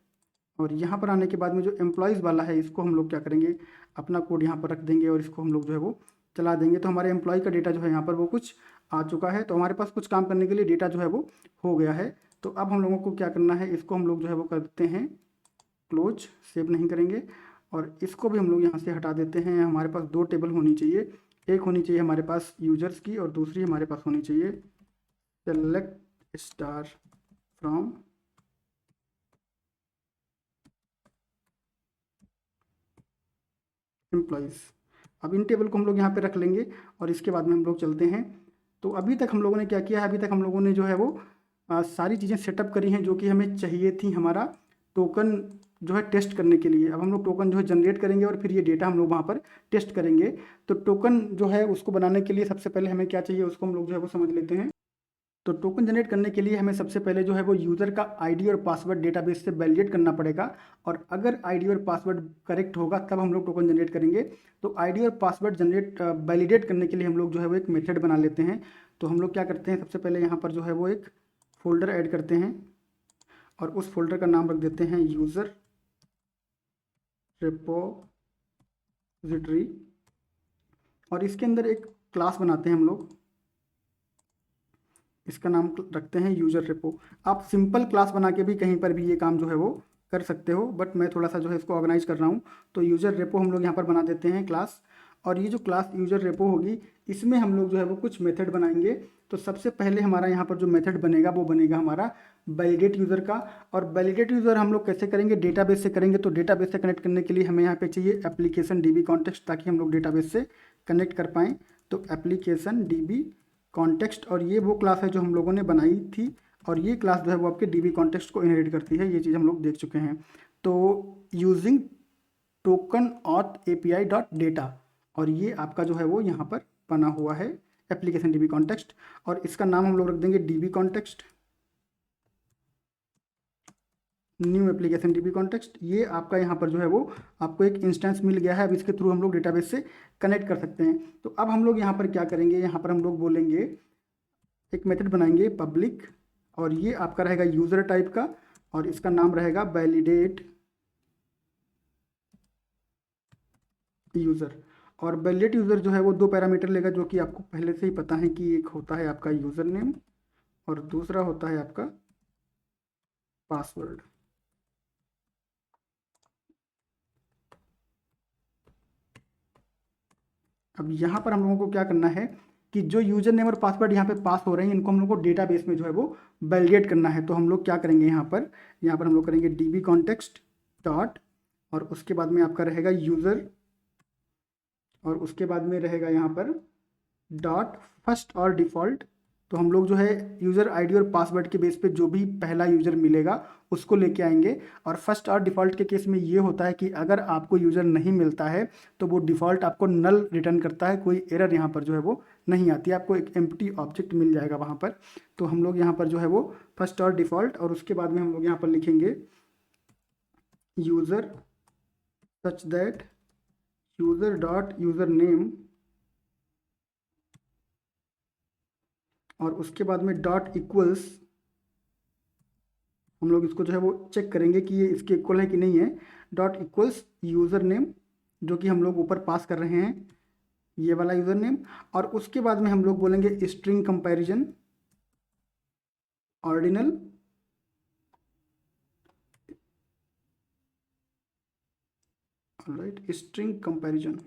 और यहाँ पर आने के बाद में जो एम्प्लॉयज़ वाला है इसको हम लोग क्या करेंगे, अपना कोड यहाँ पर रख देंगे और इसको हम लोग जो है वो चला देंगे। तो हमारे एम्प्लॉय का डेटा जो है यहाँ पर वो कुछ आ चुका है। तो हमारे पास कुछ काम करने के लिए डेटा जो है वो हो गया है। तो अब हम लोगों को क्या करना है, इसको हम लोग जो है वो करते हैं क्लोज, सेव नहीं करेंगे, और इसको भी हम लोग यहाँ से हटा देते हैं। हमारे पास 2 टेबल होनी चाहिए, एक होनी चाहिए हमारे पास यूजर्स की और दूसरी हमारे पास होनी चाहिए सेलेक्ट स्टार फ्रॉम एम्प्लॉयज़। अब इन टेबल को हम लोग यहाँ पे रख लेंगे, और इसके बाद में हम लोग चलते हैं। तो अभी तक हम लोगों ने क्या किया है, अभी तक हम लोगों ने जो है वो सारी चीज़ें सेटअप करी हैं जो कि हमें चाहिए थी हमारा टोकन जो है टेस्ट करने के लिए। अब हम लोग टोकन जो है जनरेट करेंगे और फिर ये डेटा हम लोग वहाँ पर टेस्ट करेंगे। तो टोकन जो है उसको बनाने के लिए सबसे पहले हमें क्या चाहिए उसको हम लोग जो है वो समझ लेते हैं। तो टोकन जनरेट करने के लिए हमें सबसे पहले जो है वो यूज़र का आईडी और पासवर्ड डेटाबेस से वैलिडेट करना पड़ेगा, और अगर आईडी और पासवर्ड करेक्ट होगा तब हम लोग टोकन जनरेट करेंगे। तो आईडी और पासवर्ड जनरेट वैलिडेट करने के लिए हम लोग जो है वो एक मेथड बना लेते हैं। तो हम लोग क्या करते हैं, सबसे पहले यहाँ पर जो है वो एक फ़ोल्डर ऐड करते हैं, और उस फोल्डर का नाम रख देते हैं यूज़र रिपोजिटरी, और इसके अंदर एक क्लास बनाते हैं हम लोग, इसका नाम रखते हैं यूज़र रेपो। आप सिंपल क्लास बना के भी कहीं पर भी ये काम जो है वो कर सकते हो, बट मैं थोड़ा सा जो है इसको ऑर्गेनाइज कर रहा हूँ। तो यूज़र रेपो हम लोग यहाँ पर बना देते हैं क्लास, और ये जो क्लास यूज़र रेपो होगी इसमें हम लोग जो है वो कुछ मेथड बनाएंगे। तो सबसे पहले हमारा यहाँ पर जो मेथड बनेगा वो बनेगा हमारा वैलिडेट यूज़र का। और वैलिडेट यूज़र हम लोग कैसे करेंगे, डेटाबेस से करेंगे। तो डेटाबेस से कनेक्ट करने के लिए हमें यहाँ पे चाहिए एप्लीकेशन डीबी कॉन्टेक्स्ट, ताकि हम लोग डेटाबेस से कनेक्ट कर पाएँ। तो एप्लीकेशन डीबी कॉन्टेक्स्ट, और ये वो क्लास है जो हम लोगों ने बनाई थी, और ये क्लास जो है वो आपके डीबी कॉन्टेक्स्ट को इनहेरिट करती है। ये चीज़ हम लोग देख चुके हैं। तो using token auth API dot data, और ये आपका जो है वो यहाँ पर बना हुआ है एप्लीकेशन डीबी कॉन्टेक्स्ट, और इसका नाम हम लोग रख देंगे dB context, new application dB context. ये आपका यहाँ पर जो है वो आपको एक इंस्टेंस मिल गया है। अब इसके थ्रू हम लोग डेटाबेस से कनेक्ट कर सकते हैं। तो अब हम लोग यहाँ पर क्या करेंगे, यहाँ पर हम लोग बोलेंगे एक मेथड बनाएंगे पब्लिक, और ये आपका रहेगा यूज़र टाइप का, और इसका नाम रहेगा वैलिडेट यूज़र। और वैलिडेट यूज़र जो है वो 2 पैरामीटर लेगा, जो कि आपको पहले से ही पता है कि एक होता है आपका यूज़र नेम और दूसरा होता है आपका पासवर्ड। अब यहाँ पर हम लोगों को क्या करना है कि जो यूजर नेम और पासवर्ड यहाँ पे पास हो रहे हैं इनको हम लोग को डेटाबेस में जो है वो वैलिडेट करना है। तो हम लोग क्या करेंगे, यहाँ पर हम लोग करेंगे डीबी कॉन्टेक्स्ट डॉट, और उसके बाद में आपका रहेगा यूज़र, और उसके बाद में रहेगा यहाँ पर डॉट फर्स्ट और डिफ़ॉल्ट तो हम लोग जो है यूज़र आईडी और पासवर्ड के बेस पे जो भी पहला यूज़र मिलेगा उसको लेके आएंगे। और फर्स्ट और डिफ़ॉल्ट के केस में ये होता है कि अगर आपको यूज़र नहीं मिलता है तो वो डिफ़ॉल्ट आपको नल रिटर्न करता है, कोई एरर यहाँ पर जो है वो नहीं आती है, आपको एक एम्प्टी ऑब्जेक्ट मिल जाएगा वहाँ पर। तो हम लोग यहाँ पर जो है वो फर्स्ट और डिफ़ॉल्ट, और उसके बाद में हम लोग यहाँ पर लिखेंगे user such that user dot user name, और उसके बाद में डॉट इक्वल्स, हम लोग इसको जो है वो चेक करेंगे कि ये इसके इक्वल है कि नहीं है। डॉट इक्वल्स यूज़र नेम, जो कि हम लोग ऊपर पास कर रहे हैं, ये वाला यूज़र नेम। और उसके बाद में हम लोग बोलेंगे string comparison ordinal, right, string comparison,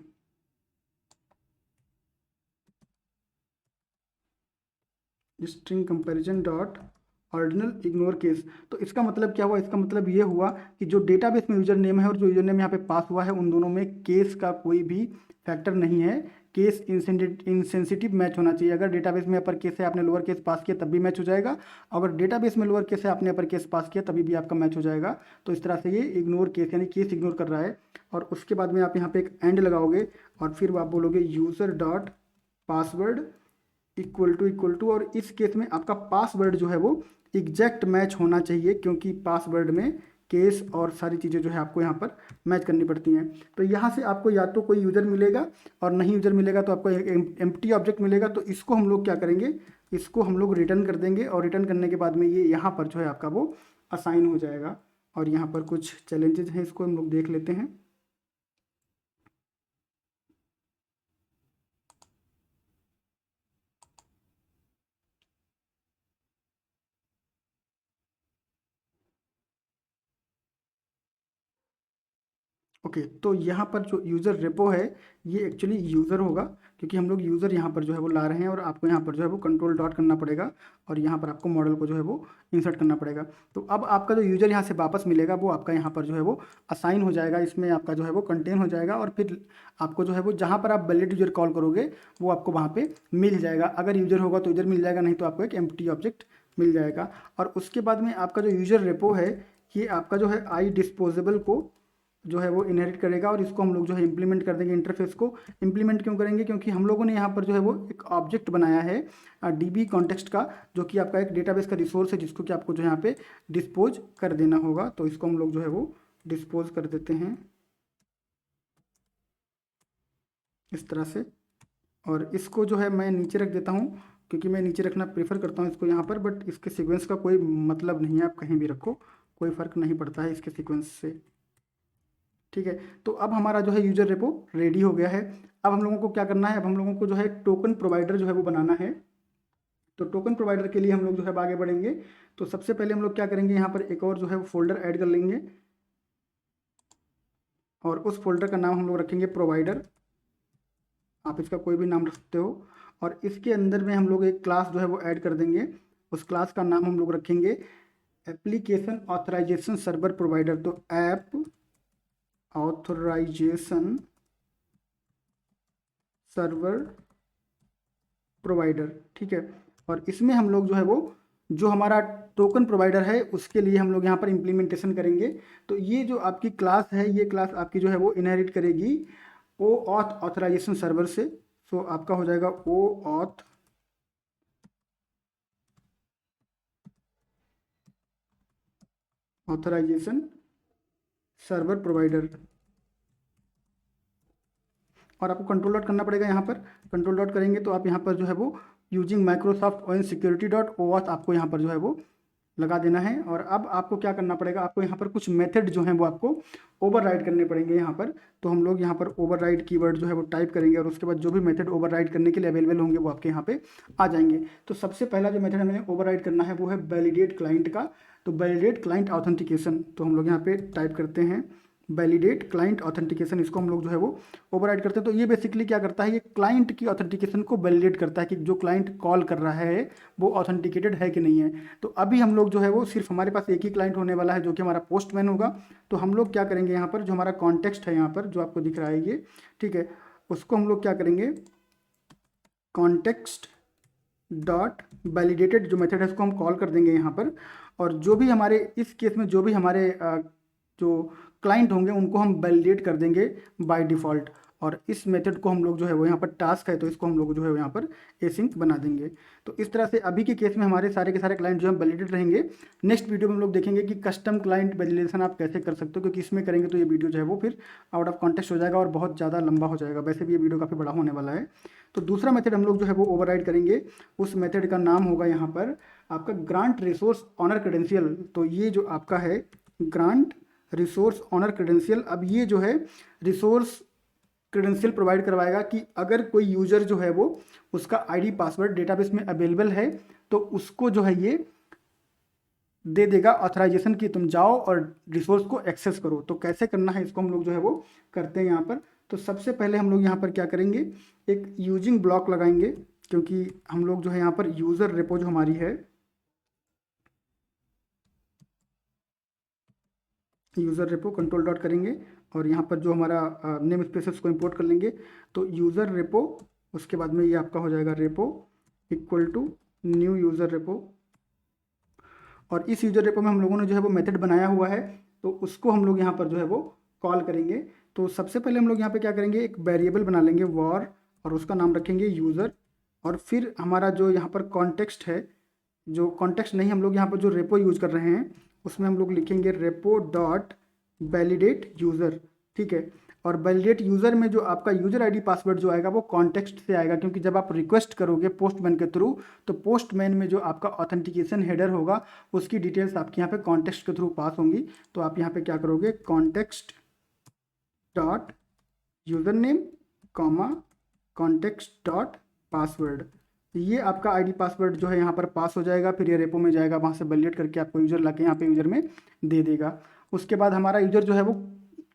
string comparison dot ordinal ignore case. तो इसका मतलब क्या हुआ, इसका मतलब ये हुआ कि जो डेटाबेस में यूजर नेम है और जो यूजर नेम यहाँ पे पास हुआ है उन दोनों में केस का कोई भी फैक्टर नहीं है। केस इंसेंसिटिव मैच होना चाहिए। अगर डेटाबेस में अपर केस है आपने लोअर केस पास किया तब भी मैच हो जाएगा, अगर डेटाबेस में लोअर केस है आपने अपर केस पास किया तभी भी आपका मैच हो जाएगा। तो इस तरह से ये इग्नोर केस यानी केस इग्नोर कर रहा है। और उसके बाद में आप यहाँ पे एक एंड लगाओगे और फिर आप बोलोगे user dot password equal to, और इस केस में आपका पासवर्ड जो है वो एग्जैक्ट मैच होना चाहिए, क्योंकि पासवर्ड में केस और सारी चीज़ें जो है आपको यहाँ पर मैच करनी पड़ती हैं। तो यहाँ से आपको या तो कोई यूज़र मिलेगा और नहीं यूज़र मिलेगा तो आपको एक एम्प्टी ऑब्जेक्ट मिलेगा। तो इसको हम लोग क्या करेंगे, इसको हम लोग रिटर्न कर देंगे, और रिटर्न करने के बाद में ये यहाँ पर जो है आपका वो असाइन हो जाएगा। और यहाँ पर कुछ चैलेंजेस हैं, इसको हम लोग देख लेते हैं। ओके, तो यहाँ पर जो यूज़र रेपो है ये एक्चुअली यूज़र होगा, क्योंकि हम लोग यूज़र यहाँ पर जो है वो ला रहे हैं, और आपको यहाँ पर जो है वो कंट्रोल डॉट करना पड़ेगा और यहाँ पर आपको मॉडल को जो है वो इंसर्ट करना पड़ेगा। तो अब आपका जो यूज़र यहाँ से वापस मिलेगा वो आपका यहाँ पर जो है वो असाइन हो जाएगा, इसमें आपका जो है वो कंटेन हो जाएगा, और फिर आपको जो है वो जहाँ पर आप वैलिड यूज़र कॉल करोगे वो आपको वहाँ पर मिल जाएगा। अगर यूज़र होगा तो यूज़र मिल जाएगा, नहीं तो आपको एक एम्प्टी ऑब्जेक्ट मिल जाएगा। और उसके बाद में आपका जो यूज़र रेपो है ये आपका जो है आई डिस्पोजेबल को जो है वो इनहेरिट करेगा, और इसको हम लोग जो है इम्प्लीमेंट कर देंगे। इंटरफेस को इम्प्लीमेंट क्यों करेंगे, क्योंकि हम लोगों ने यहाँ पर जो है वो एक ऑब्जेक्ट बनाया है डीबी कॉन्टेक्स्ट का, जो कि आपका एक डेटाबेस का रिसोर्स है जिसको कि आपको जो यहाँ पे डिस्पोज कर देना होगा। तो इसको हम लोग जो है वो डिस्पोज कर देते हैं इस तरह से, और इसको जो है मैं नीचे रख देता हूँ, क्योंकि मैं नीचे रखना प्रेफर करता हूँ इसको यहाँ पर, बट इसके सीक्वेंस का कोई मतलब नहीं है, आप कहीं भी रखो कोई फ़र्क नहीं पड़ता है इसके सीक्वेंस से। ठीक है, तो अब हमारा जो है यूजर रेपो रेडी हो गया है। अब हम लोगों को क्या करना है, अब हम लोगों को जो है टोकन प्रोवाइडर जो है वो बनाना है। तो टोकन प्रोवाइडर के लिए हम लोग जो है आगे बढ़ेंगे। तो सबसे पहले हम लोग क्या करेंगे, यहाँ पर एक और जो है वो फोल्डर ऐड कर लेंगे, और उस फोल्डर का नाम हम लोग रखेंगे प्रोवाइडर। आप इसका कोई भी नाम रख सकते हो। और इसके अंदर में हम लोग एक क्लास जो है वो ऐड कर देंगे, उस क्लास का नाम हम लोग रखेंगे एप्लीकेशन ऑथराइजेशन सर्वर प्रोवाइडर। तो ऐप ऑथराइजेशन सर्वर प्रोवाइडर, ठीक है। और इसमें हम लोग जो है वो जो हमारा टोकन प्रोवाइडर है उसके लिए हम लोग यहाँ पर इम्प्लीमेंटेशन करेंगे। तो ये जो आपकी क्लास है ये क्लास आपकी जो है वो इनहेरिट करेगी ओ ऑथ ऑथराइजेशन सर्वर से। सो आपका हो जाएगा OAuth authorization server provider, और आपको कंट्रोल डॉट करना पड़ेगा। यहाँ पर कंट्रोल डॉट करेंगे तो आप यहाँ पर जो है वो using Microsoft on security dot OAuth आपको यहाँ पर जो है वो लगा देना है। और अब आपको क्या करना पड़ेगा, आपको यहाँ पर कुछ मेथड जो हैं वो आपको ओवरराइड करने पड़ेंगे यहाँ पर। तो हम लोग यहाँ पर ओवरराइड कीवर्ड जो है वो टाइप करेंगे, और उसके बाद जो भी मेथड ओवरराइड करने के लिए अवेलेबल होंगे वो आपके यहाँ पे आ जाएंगे। तो सबसे पहला जो मेथड हमें ओवरराइड करना है वो है वैलिडेट क्लाइंट का। तो वैलिडेट क्लाइंट ऑथेंटिकेशन, तो हम लोग यहाँ पे टाइप करते हैं वैलिडेट क्लाइंट ऑथेंटिकेशन, इसको हम लोग जो है वो ओवरराइड करते हैं। तो ये बेसिकली क्या करता है, ये क्लाइंट की ऑथेंटिकेशन को वैलिडेट करता है कि जो क्लाइंट कॉल कर रहा है वो ऑथेंटिकेटेड है कि नहीं है। तो अभी हम लोग जो है वो सिर्फ हमारे पास एक ही क्लाइंट होने वाला है जो कि हमारा पोस्टमैन होगा। तो हम लोग क्या करेंगे, यहाँ पर जो हमारा कॉन्टेक्स्ट है यहाँ पर जो आपको दिख रहा है ये, ठीक है, उसको हम लोग क्या करेंगे, कॉन्टेक्स्ट डॉट वैलिडेटेड जो मेथड है उसको हम कॉल कर देंगे यहाँ पर। और जो भी हमारे इस केस में जो भी हमारे जो क्लाइंट होंगे उनको हम वैलिडेट कर देंगे बाय डिफ़ॉल्ट। और इस मेथड को हम लोग जो है वो यहाँ पर टास्क है तो इसको हम लोग जो है यहाँ पर एसिंक बना देंगे। तो इस तरह से अभी के केस में हमारे सारे के सारे क्लाइंट जो है वैलिडेट रहेंगे। नेक्स्ट वीडियो में हम लोग देखेंगे कि कस्टम क्लाइंट वैलिडेशन आप कैसे कर सकते हो, क्योंकि इसमें करेंगे तो ये वीडियो जो है वो फिर आउट ऑफ कॉन्टेक्स्ट हो जाएगा और बहुत ज़्यादा लंबा हो जाएगा। वैसे भी ये वीडियो काफ़ी बड़ा होने वाला है। तो दूसरा मेथड हम लोग जो है वो ओवरराइड करेंगे। उस मेथड का नाम होगा यहाँ पर आपका ग्रांट रिसोर्स ऑनर क्रेडेंशियल। तो ये जो आपका है ग्रांट रिसोर्स ऑनर क्रेडेंशियल, अब ये जो है रिसोर्स क्रेडेंशियल प्रोवाइड करवाएगा कि अगर कोई यूजर जो है वो उसका आईडी पासवर्ड डेटाबेस में अवेलेबल है तो उसको जो है ये दे देगा ऑथराइजेशन कि तुम जाओ और रिसोर्स को एक्सेस करो। तो कैसे करना है इसको हम लोग जो है वो करते हैं यहाँ पर। तो सबसे पहले हम लोग यहाँ पर क्या करेंगे, एक यूजिंग ब्लॉक लगाएंगे, क्योंकि हम लोग जो है यहाँ पर यूज़र रेपो जो हमारी है, यूज़र रेपो कंट्रोल डॉट करेंगे और यहाँ पर जो हमारा नेम स्पेस है उसको इंपोर्ट कर लेंगे। तो यूज़र रेपो, उसके बाद में ये आपका हो जाएगा repo equal to new user repo. और इस यूज़र रेपो में हम लोगों ने जो है वो मेथड बनाया हुआ है तो उसको हम लोग यहाँ पर जो है वो कॉल करेंगे। तो सबसे पहले हम लोग यहाँ पे क्या करेंगे, एक वेरिएबल बना लेंगे वॉर और उसका नाम रखेंगे यूज़र। और फिर हमारा जो यहाँ पर कॉन्टेक्स्ट है, जो कॉन्टेक्स्ट नहीं, हम लोग यहाँ पर जो रेपो यूज़ कर रहे हैं उसमें हम लोग लिखेंगे रेपो डॉट वैलिडेट यूज़र। ठीक है। और वैलिडेट यूज़र में जो आपका यूज़र आईडी पासवर्ड जो आएगा वो कॉन्टेक्स्ट से आएगा, क्योंकि जब आप रिक्वेस्ट करोगे पोस्टमैन के थ्रू तो पोस्टमैन में जो आपका ऑथेंटिकेशन हेडर होगा उसकी डिटेल्स आपके यहाँ पे कॉन्टेक्स्ट के थ्रू पास होंगी। तो आप यहाँ पे क्या करोगे, context dot user name comma context dot password, ये आपका आईडी पासवर्ड जो है यहाँ पर पास हो जाएगा। फिर ये रेपो में जाएगा, वहाँ से वैलिडेट करके आपको यूज़र ला के यहाँ पे यूज़र में दे देगा। उसके बाद हमारा यूज़र जो है वो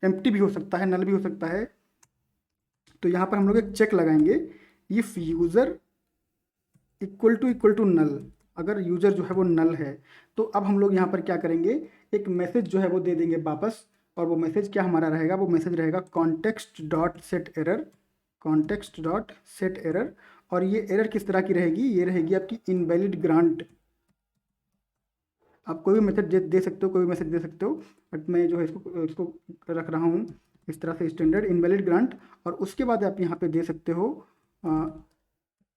एम्प्टी भी हो सकता है, नल भी हो सकता है। तो यहाँ पर हम लोग एक चेक लगाएंगे, if user equal to null, अगर यूज़र जो है वो नल है तो अब हम लोग यहाँ पर क्या करेंगे, एक मैसेज जो है वो दे देंगे वापस। और वो मैसेज क्या हमारा रहेगा, वो मैसेज रहेगा context dot set error, context dot set error. और ये एरर किस तरह की रहेगी, ये रहेगी आपकी इनवैलिड ग्रांट। आप कोई भी मेथड दे सकते हो, कोई भी मैसेज दे सकते हो, बट मैं जो है इसको रख रहा हूँ इस तरह से, स्टैंडर्ड इनवैलिड ग्रांट। और उसके बाद आप यहाँ पे दे सकते हो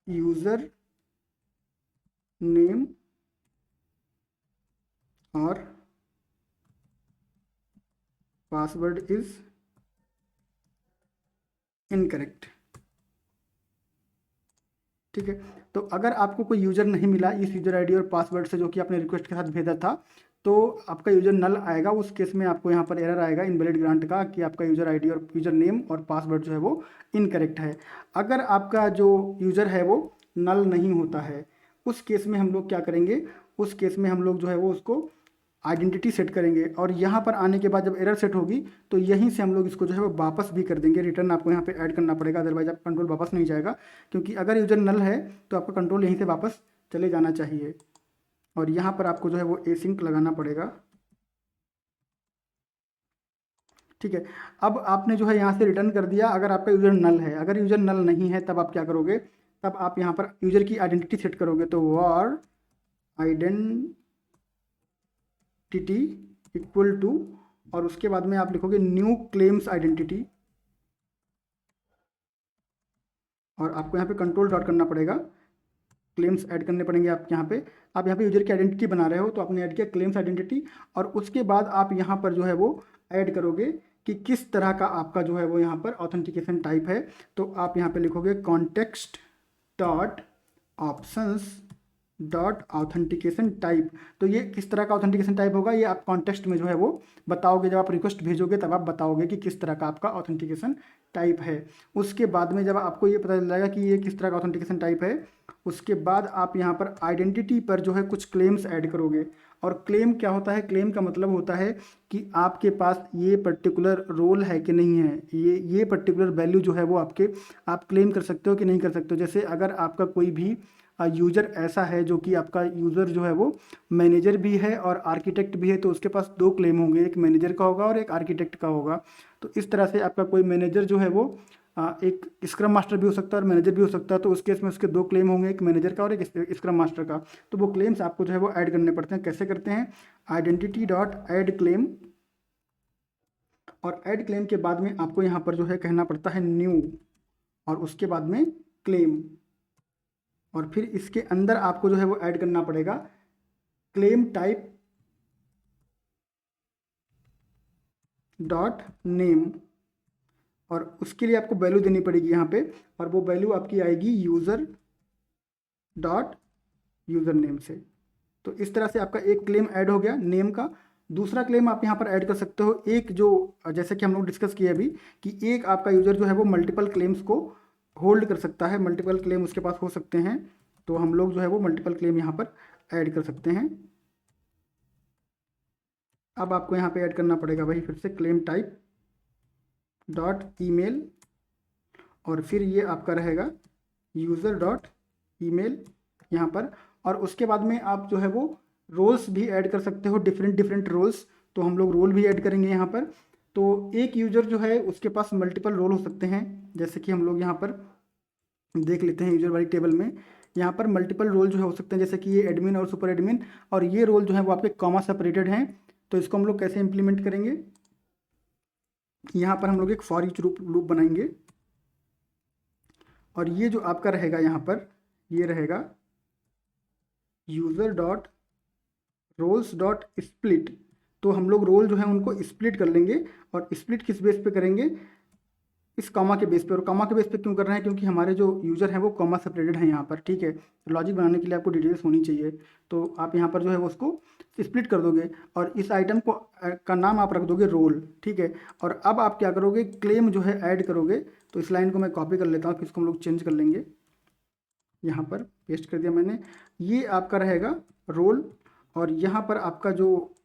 यूज़र नेम और पासवर्ड इज इनकरेक्ट। ठीक है। तो अगर आपको कोई यूज़र नहीं मिला इस यूज़र आईडी और पासवर्ड से जो कि आपने रिक्वेस्ट के साथ भेजा था, तो आपका यूज़र नल आएगा। उस केस में आपको यहाँ पर एरर आएगा इनवैलिड ग्रांट का कि आपका यूज़र आईडी और यूज़र नेम और पासवर्ड जो है वो इनकरेक्ट है। अगर आपका जो यूज़र है वो नल नहीं होता है, उस केस में हम लोग क्या करेंगे, उस केस में हम लोग जो है वो उसको आइडेंटिटी सेट करेंगे। और यहाँ पर आने के बाद जब एरर सेट होगी तो यहीं से हम लोग इसको जो है वो वापस भी कर देंगे, रिटर्न आपको यहाँ पे ऐड करना पड़ेगा, अदरवाइज आप कंट्रोल वापस नहीं जाएगा। क्योंकि अगर यूज़र नल है तो आपका कंट्रोल यहीं से वापस चले जाना चाहिए। और यहाँ पर आपको जो है वो एसिंक लगाना पड़ेगा। ठीक है। अब आपने जो है यहाँ से रिटर्न कर दिया अगर आपका यूज़र नल है। अगर यूज़र नल नहीं है तब आप क्या करोगे, तब आप यहाँ पर यूज़र की आइडेंटिटी सेट करोगे। तो वॉर आइडेंटिटी इक्वल टू, और उसके बाद में आप लिखोगे न्यू क्लेम्स आइडेंटिटी। और आपको यहाँ पे कंट्रोल डॉट करना पड़ेगा, क्लेम्स ऐड करने पड़ेंगे आप यहाँ पे। आप यहाँ पे यूजर की आइडेंटिटी बना रहे हो तो आपने ऐड किया क्लेम्स आइडेंटिटी। और उसके बाद आप यहाँ पर जो है वो ऐड करोगे कि किस तरह का आपका जो है वो यहाँ पर ऑथेंटिकेशन टाइप है। तो आप यहाँ पे लिखोगे context dot options dot authentication type. तो ये किस तरह का ऑथेंटिकेशन टाइप होगा, ये आप कॉन्टेक्स्ट में जो है वो बताओगे। जब आप रिक्वेस्ट भेजोगे तब आप बताओगे कि किस तरह का आपका ऑथेंटिकेशन टाइप है। उसके बाद में जब आपको ये पता चल जाएगा कि ये किस तरह का ऑथेंटिकेशन टाइप है, उसके बाद आप यहाँ पर आइडेंटिटी पर जो है कुछ क्लेम्स ऐड करोगे। और क्लेम क्या होता है, क्लेम का मतलब होता है कि आपके पास ये पर्टिकुलर रोल है कि नहीं है, ये पर्टिकुलर वैल्यू जो है वो आप क्लेम कर सकते हो कि नहीं कर सकते हो। जैसे अगर आपका कोई भी यूज़र ऐसा है जो कि आपका यूज़र जो है वो मैनेजर भी है और आर्किटेक्ट भी है, तो उसके पास दो क्लेम होंगे, एक मैनेजर का होगा और एक आर्किटेक्ट का होगा। तो इस तरह से आपका कोई मैनेजर जो है वो एक स्क्रम मास्टर भी हो सकता है और मैनेजर भी हो सकता है। तो उस केस में उसके दो क्लेम होंगे, एक मैनेजर का और एक स्क्रम मास्टर का। तो वो क्लेम्स आपको जो है वो ऐड करने पड़ते हैं। कैसे करते हैं? आइडेंटिटी डॉट ऐड क्लेम, और ऐड क्लेम के बाद में आपको यहाँ पर जो है कहना पड़ता है न्यू, और उसके बाद में क्लेम, और फिर इसके अंदर आपको जो है वो ऐड करना पड़ेगा क्लेम टाइप डॉट नेम, और उसके लिए आपको वैल्यू देनी पड़ेगी यहाँ पे, और वो वैल्यू आपकी आएगी यूज़र डॉट यूज़र नेम से। तो इस तरह से आपका एक क्लेम ऐड हो गया नेम का। दूसरा क्लेम आप यहाँ पर ऐड कर सकते हो, एक जो जैसे कि हम लोग डिस्कस किए अभी कि एक आपका यूज़र जो है वो मल्टीपल क्लेम्स को होल्ड कर सकता है, मल्टीपल क्लेम उसके पास हो सकते हैं। तो हम लोग जो है वो मल्टीपल क्लेम यहाँ पर ऐड कर सकते हैं। अब आपको यहाँ पे ऐड करना पड़ेगा वही फिर से क्लेम टाइप डॉट ईमेल, और फिर ये आपका रहेगा यूज़र डॉट ईमेल यहाँ पर। और उसके बाद में आप जो है वो रोल्स भी ऐड कर सकते हो, डिफरेंट डिफरेंट रोल्स। तो हम लोग रोल भी ऐड करेंगे यहाँ पर। तो एक यूज़र जो है उसके पास मल्टीपल रोल हो सकते हैं, जैसे कि हम लोग यहाँ पर देख लेते हैं यूज़र वाली टेबल में। यहाँ पर मल्टीपल रोल जो है हो सकते हैं, जैसे कि ये एडमिन और सुपर एडमिन, और ये रोल जो है वो आपके कॉमा सेपरेटेड हैं। तो इसको हम लोग कैसे इम्प्लीमेंट करेंगे? यहाँ पर हम लोग एक फॉर ईच लूप बनाएंगे, और ये जो आपका रहेगा यहाँ पर ये रहेगा user dot roles dot split. तो हम लोग रोल जो है उनको स्प्लिट कर लेंगे, और स्प्लिट किस बेस पे करेंगे? इस कॉमा के बेस पे। और कॉमा के बेस पे क्यों कर रहे हैं? क्योंकि हमारे जो यूज़र हैं वो कॉमा सेपरेटेड हैं यहाँ पर, ठीक है। लॉजिक बनाने के लिए आपको डिटेल्स होनी चाहिए। तो आप यहाँ पर जो है वो उसको स्प्लिट कर दोगे, और इस आइटम को का नाम आप रख दोगे रोल, ठीक है। और अब आप क्या करोगे? क्लेम जो है ऐड करोगे। तो इस लाइन को मैं कॉपी कर लेता हूँ, फिर इसको हम लोग चेंज कर लेंगे। यहाँ पर पेस्ट कर दिया मैंने। ये आपका रहेगा रोल, और यहाँ पर आपका जो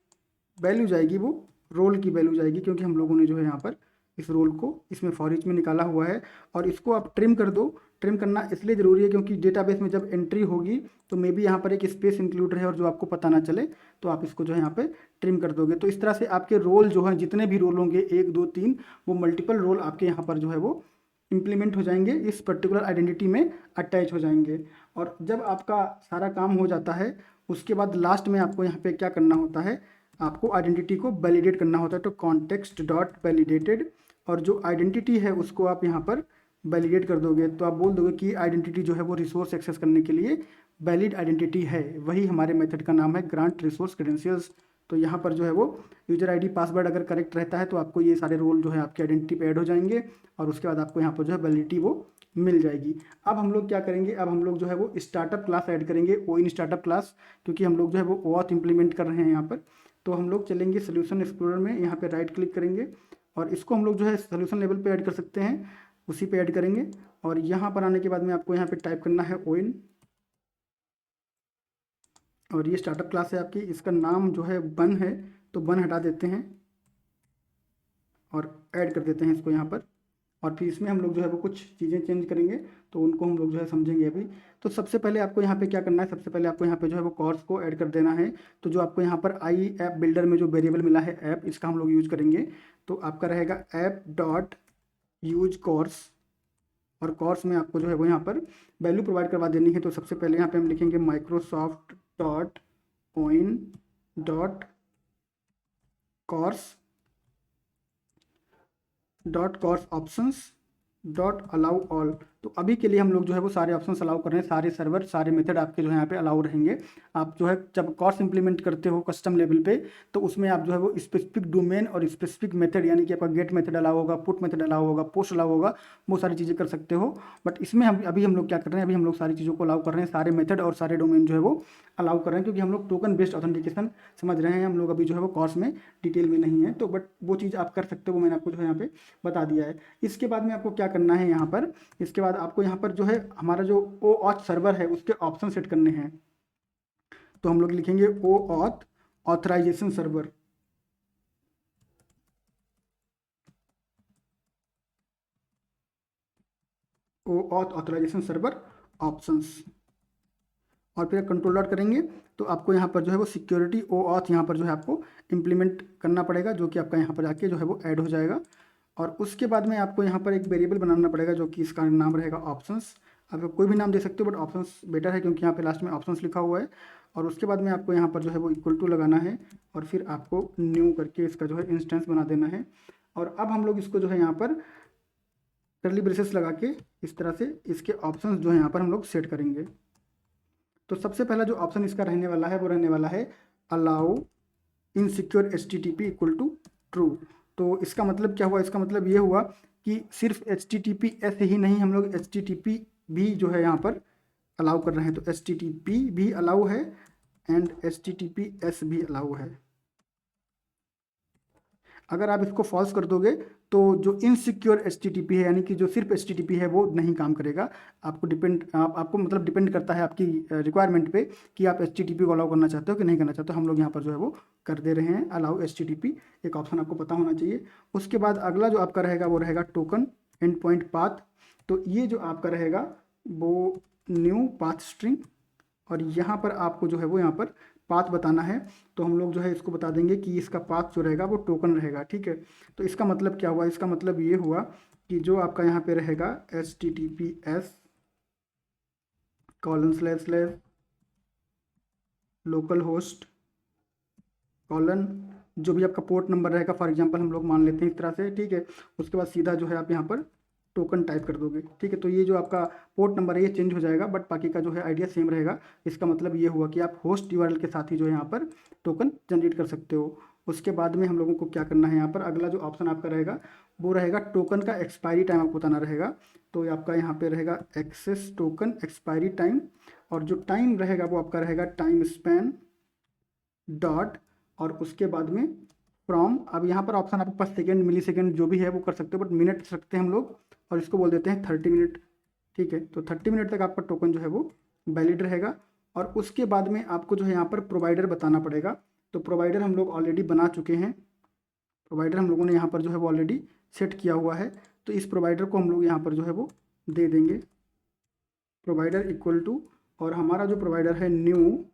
वैल्यू जाएगी वो रोल की वैल्यू जाएगी, क्योंकि हम लोगों ने जो है यहाँ पर इस रोल को इसमें फॉर ईच में निकाला हुआ है। और इसको आप ट्रिम कर दो। ट्रिम करना इसलिए ज़रूरी है क्योंकि डेटाबेस में जब एंट्री होगी तो मे बी यहाँ पर एक स्पेस इंक्लूड रहे और जो आपको पता ना चले, तो आप इसको जो है यहाँ पे ट्रिम कर दोगे। तो इस तरह से आपके रोल जो हैं, जितने भी रोल होंगे 1 2 3, वो मल्टीपल रोल आपके यहाँ पर जो है वो इम्प्लीमेंट हो जाएंगे, इस पर्टिकुलर आइडेंटिटी में अटैच हो जाएंगे। और जब आपका सारा काम हो जाता है उसके बाद लास्ट में आपको यहाँ पे क्या करना होता है? आपको आइडेंटिटी को वैलिडेट करना होता है। तो कॉन्टेक्स्ट डॉट वैलिडेटेड, और जो आइडेंटिटी है उसको आप यहाँ पर वैलिडेट कर दोगे। तो आप बोल दोगे कि आइडेंटिटी जो है वो रिसोर्स एक्सेस करने के लिए वैलिड आइडेंटिटी है। वही हमारे मेथड का नाम है ग्रांट रिसोर्स क्रेडेंशियल्स। तो यहाँ पर जो है वो यूजर आईडी पासवर्ड अगर करेक्ट रहता है तो आपको ये सारे रोल जो है आपकी आइडेंटिटी पे ऐड हो जाएंगे, और उसके बाद आपको यहाँ पर जो है वैलिडिटी वो मिल जाएगी। अब हम लोग क्या करेंगे? अब हम लोग जो है वो स्टार्टअप क्लास ऐड करेंगे, ओ इन स्टार्टअप क्लास, क्योंकि हम लोग जो है वो OAuth इंप्लीमेंट कर रहे हैं यहाँ पर। तो हम लोग चलेंगे सोल्यूशन एक्सप्लोरर में, यहाँ पे राइट क्लिक करेंगे, और इसको हम लोग जो है सोल्यूशन लेवल पे ऐड कर सकते हैं, उसी पे ऐड करेंगे। और यहाँ पर आने के बाद में आपको यहाँ पे टाइप करना है ओ इन, और ये स्टार्टअप क्लास है आपकी, इसका नाम जो है बन है, तो बन हटा देते हैं और ऐड कर देते हैं इसको यहाँ पर। और फिर इसमें हम लोग जो है वो कुछ चीज़ें चेंज करेंगे, तो उनको हम लोग जो है समझेंगे अभी। तो सबसे पहले आपको यहाँ पे क्या करना है? सबसे पहले आपको यहाँ पे जो है वो कॉर्स को ऐड कर देना है। तो जो आपको यहाँ पर आई ऐप बिल्डर में जो वेरिएबल मिला है ऐप, इसका हम लोग यूज करेंगे। तो आपका रहेगा ऐप डॉट यूज कॉर्स, और कॉर्स में आपको जो है वो यहाँ पर वैल्यू प्रोवाइड करवा देनी है। तो सबसे पहले यहाँ पे हम लिखेंगे माइक्रोसॉफ्ट डॉट ओइन dot CORS dot CORS options dot allow all. तो अभी के लिए हम लोग जो है वो सारे ऑप्शंस अलाउ कर रहे हैं, सारे सर्वर सारे मेथड आपके जो है यहाँ पे अलाउ रहेंगे। आप जो है जब कॉर्स इंप्लीमेंट करते हो कस्टम लेवल पे, तो उसमें आप जो है वो स्पेसिफिक डोमेन और स्पेसिफिक मेथड, यानी कि आपका गेट मेथड अलाउ होगा, पुट मेथड अलाउ होगा, पोस्ट अलाउ होगा, वो सारी चीज़ें कर सकते हो। बट इसमें अभी हम लोग क्या कर रहे हैं? अभी हम लोग सारी चीज़ों को अलाउ कर रहे हैं, सारे मेथड और सारे डोमेन जो है वो अलाउ कर रहे हैं, क्योंकि हम लोग टोकन बेस्ड ऑथेंटिकेशन समझ रहे हैं। हम लोग अभी जो है वो कॉर्स में डिटेल में नहीं है, तो बट वो चीज़ आप कर सकते हो, मैंने आपको जो है यहाँ पे बता दिया है। इसके बाद में आपको क्या करना है यहाँ पर? इसके बाद आपको यहाँ पर जो है हमारा जो OAuth सर्वर है उसके ऑप्शन सेट करने हैं। तो हम लोग लिखेंगे OAuth authorization server, OAuth authorization server options, और फिर कंट्रोल डॉट करेंगे। तो आपको यहाँ पर जो है वो सिक्योरिटी OAuth यहाँ पर जो है आपको इम्प्लीमेंट करना पड़ेगा, जो कि आपका यहाँ पर आके जो है वो ऐड हो जाएगा। और उसके बाद में आपको यहाँ पर एक वेरिएबल बनाना पड़ेगा जो कि इसका नाम रहेगा ऑप्शंस। आप कोई भी नाम दे सकते हो बट ऑप्शंस बेटर है क्योंकि यहाँ पे लास्ट में ऑप्शंस लिखा हुआ है। और उसके बाद में आपको यहाँ पर जो है वो इक्वल टू लगाना है और फिर आपको न्यू करके इसका जो है इंस्टेंस बना देना है। और अब हम लोग इसको जो है यहाँ पर कर्ली ब्रेसेस लगा के इस तरह से इसके ऑप्शंस जो है यहाँ पर हम लोग सेट करेंगे। तो सबसे पहला जो ऑप्शन इसका रहने वाला है वो रहने वाला है allow insecure HTTP equal to true. तो इसका मतलब क्या हुआ, इसका मतलब ये हुआ कि सिर्फ HTTPS ही नहीं, हम लोग HTTP भी जो है यहाँ पर अलाउ कर रहे हैं। तो HTTP भी अलाउ है एंड HTTPS भी अलाउ है। अगर आप इसको फॉल्स कर दोगे तो जो इनसिक्योर HTTP है यानी कि जो सिर्फ HTTP है वो नहीं काम करेगा। आपको मतलब डिपेंड करता है आपकी रिक्वायरमेंट पे कि आप HTTP को अलाउ करना चाहते हो कि नहीं करना चाहते हो। हम लोग यहाँ पर जो है वो कर दे रहे हैं अलाउ HTTP, एक ऑप्शन आपको पता होना चाहिए। उसके बाद अगला जो आपका रहेगा वो रहेगा टोकन एंड पॉइंट पाथ। तो ये जो आपका रहेगा वो न्यू पाथ स्ट्रिंग और यहाँ पर आपको जो है वो यहाँ पर पाथ बताना है। तो हम लोग जो है इसको बता देंगे कि इसका पाथ जो रहेगा वो टोकन रहेगा, ठीक है। तो इसका मतलब क्या हुआ, इसका मतलब ये हुआ कि जो आपका यहाँ पे रहेगा HTTPS :/ लोकल होस्ट कॉलन जो भी आपका पोर्ट नंबर रहेगा, फॉर एग्जांपल हम लोग मान लेते हैं इस तरह से, ठीक है। उसके बाद सीधा जो है आप यहाँ पर टोकन टाइप कर दोगे, ठीक है। तो ये जो आपका पोर्ट नंबर है ये चेंज हो जाएगा बट बाकी का जो है आइडिया सेम रहेगा। इसका मतलब ये हुआ कि आप होस्ट URL के साथ ही जो है यहाँ पर टोकन जनरेट कर सकते हो। उसके बाद में हम लोगों को क्या करना है, यहाँ पर अगला जो ऑप्शन आपका रहेगा वो रहेगा टोकन का एक्सपायरी टाइम आपको बताना रहेगा। तो आपका यहाँ पे रहेगा एक्सेस टोकन एक्सपायरी टाइम और जो टाइम रहेगा वो आपका रहेगा टाइम स्पैन डॉट और उसके बाद में फ्रॉम। अब यहाँ पर ऑप्शन आपके पास सेकेंड, मिली सेकेंड जो भी है वो कर सकते हो बट मिनट रखते हैं हम लोग और इसको बोल देते हैं 30 मिनट, ठीक है। तो 30 मिनट तक आपका टोकन जो है वो वैलिड रहेगा। और उसके बाद में आपको जो है यहाँ पर प्रोवाइडर बताना पड़ेगा। तो प्रोवाइडर हम लोग ऑलरेडी बना चुके हैं, प्रोवाइडर हम लोगों ने यहाँ पर जो है वो ऑलरेडी सेट किया हुआ है। तो इस प्रोवाइडर को हम लोग यहाँ पर जो है वो दे देंगे प्रोवाइडर इक्वल टू, और हमारा जो प्रोवाइडर है new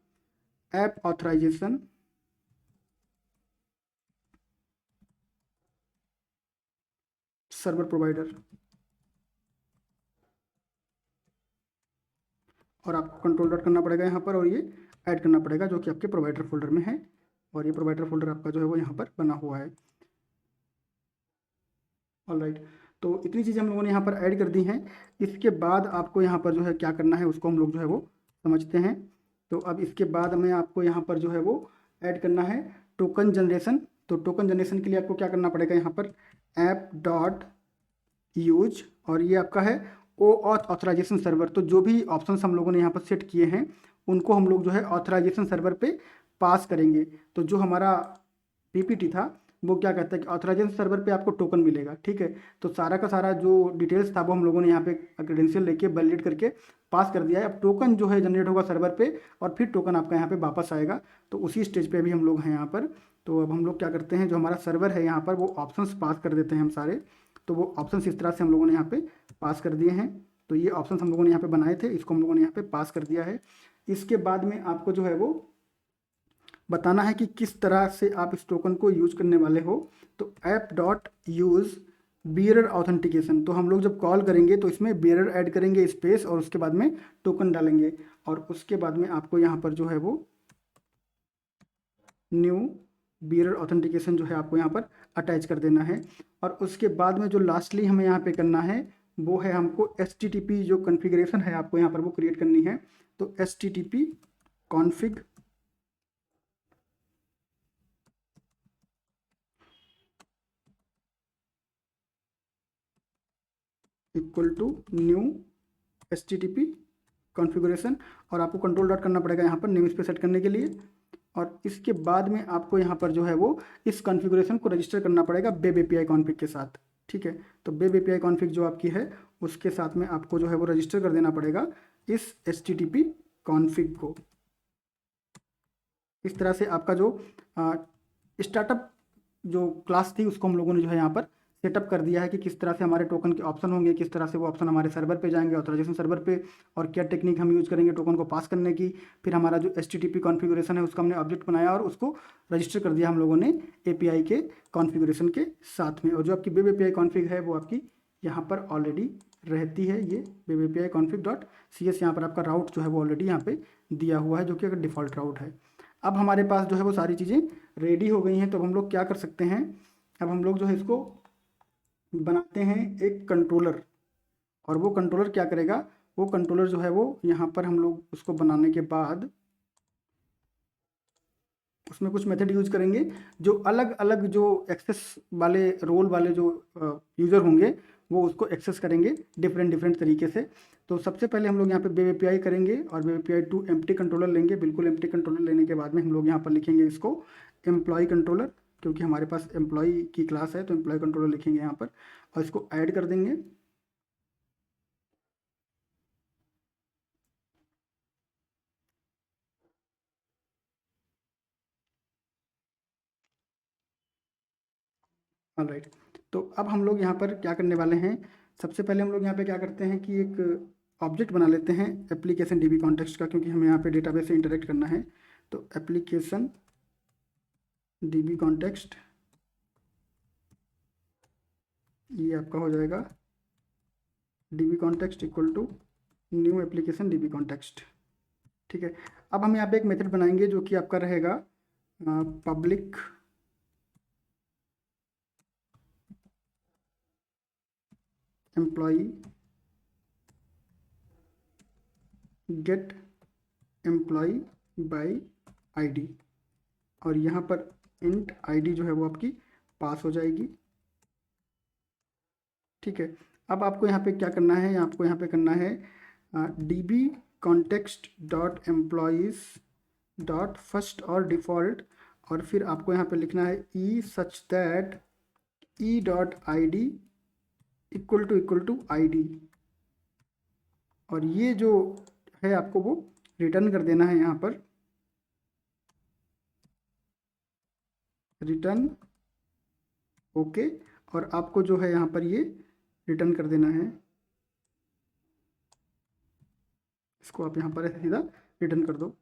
app authorization server provider. और आपको कंट्रोल डॉट करना पड़ेगा यहाँ पर और ये ऐड करना पड़ेगा जो कि आपके प्रोवाइडर फोल्डर में है। और ये प्रोवाइडर फोल्डर आपका जो है वो यहाँ पर बना हुआ है। ऑलराइट, तो इतनी चीज़ें हम लोगों ने यहाँ पर ऐड कर दी हैं। इसके बाद आपको यहाँ पर जो है क्या करना है उसको हम लोग जो है वो समझते हैं। तो अब इसके बाद में आपको यहाँ पर जो है वो ऐड करना है टोकन जनरेशन। तो टोकन जनरेशन के लिए आपको क्या करना पड़ेगा, यहाँ पर ऐप डॉट यूज और ये आपका है OAuth ऑथराइजेशन सर्वर। तो जो भी ऑप्शंस हम लोगों ने यहाँ पर सेट किए हैं उनको हम लोग जो है ऑथराइजेशन सर्वर पे पास करेंगे। तो जो हमारा PPT था वो क्या कहता है कि ऑथराइजेशन सर्वर पे आपको टोकन मिलेगा, ठीक है। तो सारा का सारा जो डिटेल्स था वो हम लोगों ने यहाँ पे क्रेडेंशियल लेके वैलिडेट करके पास कर दिया है। अब टोकन जो है जनरेट होगा सर्वर पे और फिर टोकन आपका यहाँ पे वापस आएगा। तो उसी स्टेज पे अभी हम लोग हैं यहाँ पर। तो अब हम लोग क्या करते हैं, जो हमारा सर्वर है यहाँ पर वो ऑप्शंस पास कर देते हैं हम सारे। तो वो ऑप्शंस इस तरह से हम लोगों ने यहाँ पे पास कर दिए हैं। तो ये ऑप्शंस हम लोगों ने यहाँ पे बनाए थे, इसको हम लोगों ने यहाँ पे पास कर दिया है। इसके बाद में आपको जो है वो बताना है कि किस तरह से आप इस टोकन को यूज करने वाले हो। तो app dot use bearer authentication. तो हम लोग जब कॉल करेंगे तो इसमें बियरर ऐड करेंगे स्पेस और उसके बाद में टोकन डालेंगे और उसके बाद में आपको यहाँ पर जो है वो न्यू बियरर ऑथेंटिकेशन जो है आपको यहाँ पर अटैच कर देना है। और उसके बाद में जो लास्टली हमें यहाँ पे करना है वो है हमको HTTP जो कॉन्फ़िगरेशन है आपको यहाँ पर वो क्रिएट करनी है। तो HTTP config equal to new HTTP configuration और आपको कंट्रोल डॉट करना पड़ेगा यहाँ पर नेम स्पेस सेट करने के लिए। और इसके बाद में आपको यहाँ पर जो है वो इस कॉन्फ़िगरेशन को रजिस्टर करना पड़ेगा वेब API कॉन्फ़िग के साथ, ठीक है। तो वेब API कॉन्फ़िग जो आपकी है उसके साथ में आपको जो है वो रजिस्टर कर देना पड़ेगा इस HTTP कॉन्फ़िग को। इस तरह से आपका जो स्टार्टअप जो क्लास थी उसको हम लोगों ने जो है यहाँ पर सेटअप कर दिया है कि किस तरह से हमारे टोकन के ऑप्शन होंगे, किस तरह से वो ऑप्शन हमारे सर्वर पे जाएंगे, ऑथराइजेशन सर्वर पे, और क्या टेक्निक हम यूज़ करेंगे टोकन को पास करने की। फिर हमारा जो HTTP कॉन्फ़िगरेशन है उसका हमने ऑब्जेक्ट बनाया और उसको रजिस्टर कर दिया हम लोगों ने API के कॉन्फ़िगरेशन के साथ में। और जो आपकी वेब API कॉन्फ़िग है वो आपकी यहाँ पर ऑलरेडी रहती है, ये वेब API config.cs। यहाँ पर आपका राउट जो है वो ऑलरेडी यहाँ पे दिया हुआ है, जो कि अगर डिफ़ॉल्ट राउट है। अब हमारे पास जो है वो सारी चीज़ें रेडी हो गई हैं, तो अब हम लोग क्या कर सकते हैं, अब हम लोग जो है इसको बनाते हैं एक कंट्रोलर। और वो कंट्रोलर क्या करेगा, वो कंट्रोलर जो है वो यहाँ पर हम लोग उसको बनाने के बाद उसमें कुछ मेथड यूज करेंगे जो अलग अलग जो एक्सेस वाले रोल वाले जो यूज़र होंगे वो उसको एक्सेस करेंगे डिफरेंट डिफरेंट तरीके से। तो सबसे पहले हम लोग यहाँ पे वेब API करेंगे और web API to empty controller लेंगे। बिल्कुल एम्प्टी कंट्रोलर लेने के बाद में हम लोग यहाँ पर लिखेंगे इसको एम्प्लॉय कंट्रोलर, क्योंकि हमारे पास एम्प्लॉय की क्लास है तो एम्प्लॉय कंट्रोलर लिखेंगे यहाँ पर और इसको ऐड कर देंगे। ऑलराइट, तो अब हम लोग यहाँ पर क्या करने वाले हैं, सबसे पहले हम लोग यहाँ पे क्या करते हैं कि एक ऑब्जेक्ट बना लेते हैं एप्लीकेशन DB कॉन्टेक्स्ट का, क्योंकि हमें यहाँ पे डेटाबेस से इंटरेक्ट करना है। तो एप्लीकेशन DB कॉन्टेक्स्ट ये आपका हो जाएगा DB context equal to new application DB context. ठीक है, अब हम यहाँ पे एक मेथड बनाएंगे जो कि आपका रहेगा public employee get employee by ID, और यहाँ पर इंट ID जो है वो आपकी पास हो जाएगी। ठीक है, अब आपको यहाँ पे क्या करना है, आपको यहाँ पे करना है DB context dot employees dot first और डिफ़ॉल्ट, और फिर आपको यहाँ पे लिखना है e such that E dot ID equal to ID, और ये जो है आपको वो रिटर्न कर देना है यहाँ पर रिटर्न ओके, और आपको जो है यहाँ पर ये रिटर्न कर देना है, इसको आप यहाँ पर ऐसे सीधा रिटर्न कर दो।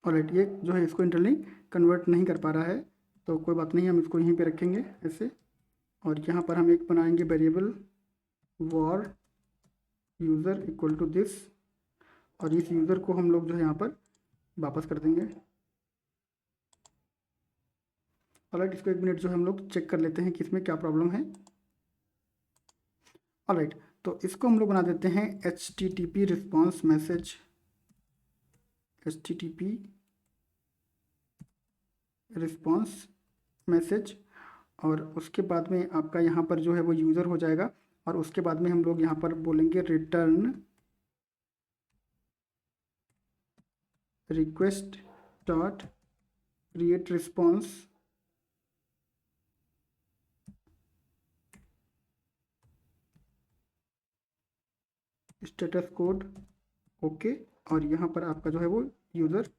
ऑलराइट, ये जो है इसको इंटरनली कन्वर्ट नहीं कर पा रहा है, तो कोई बात नहीं, हम इसको यहीं पे रखेंगे ऐसे। और यहाँ पर हम एक बनाएंगे variable var user equal to this, और इस यूज़र को हम लोग जो है यहाँ पर वापस कर देंगे। ऑलराइट, इसको एक मिनट जो है हम लोग चेक कर लेते हैं कि इसमें क्या प्रॉब्लम है। ऑलराइट, तो इसको हम लोग बना देते हैं HTTP response message, HTTP response message, और उसके बाद में आपका यहाँ पर जो है वो यूज़र हो जाएगा, और उसके बाद में हम लोग यहाँ पर बोलेंगे return request dot create response status code okay, और यहाँ पर आपका जो है वो यूज़र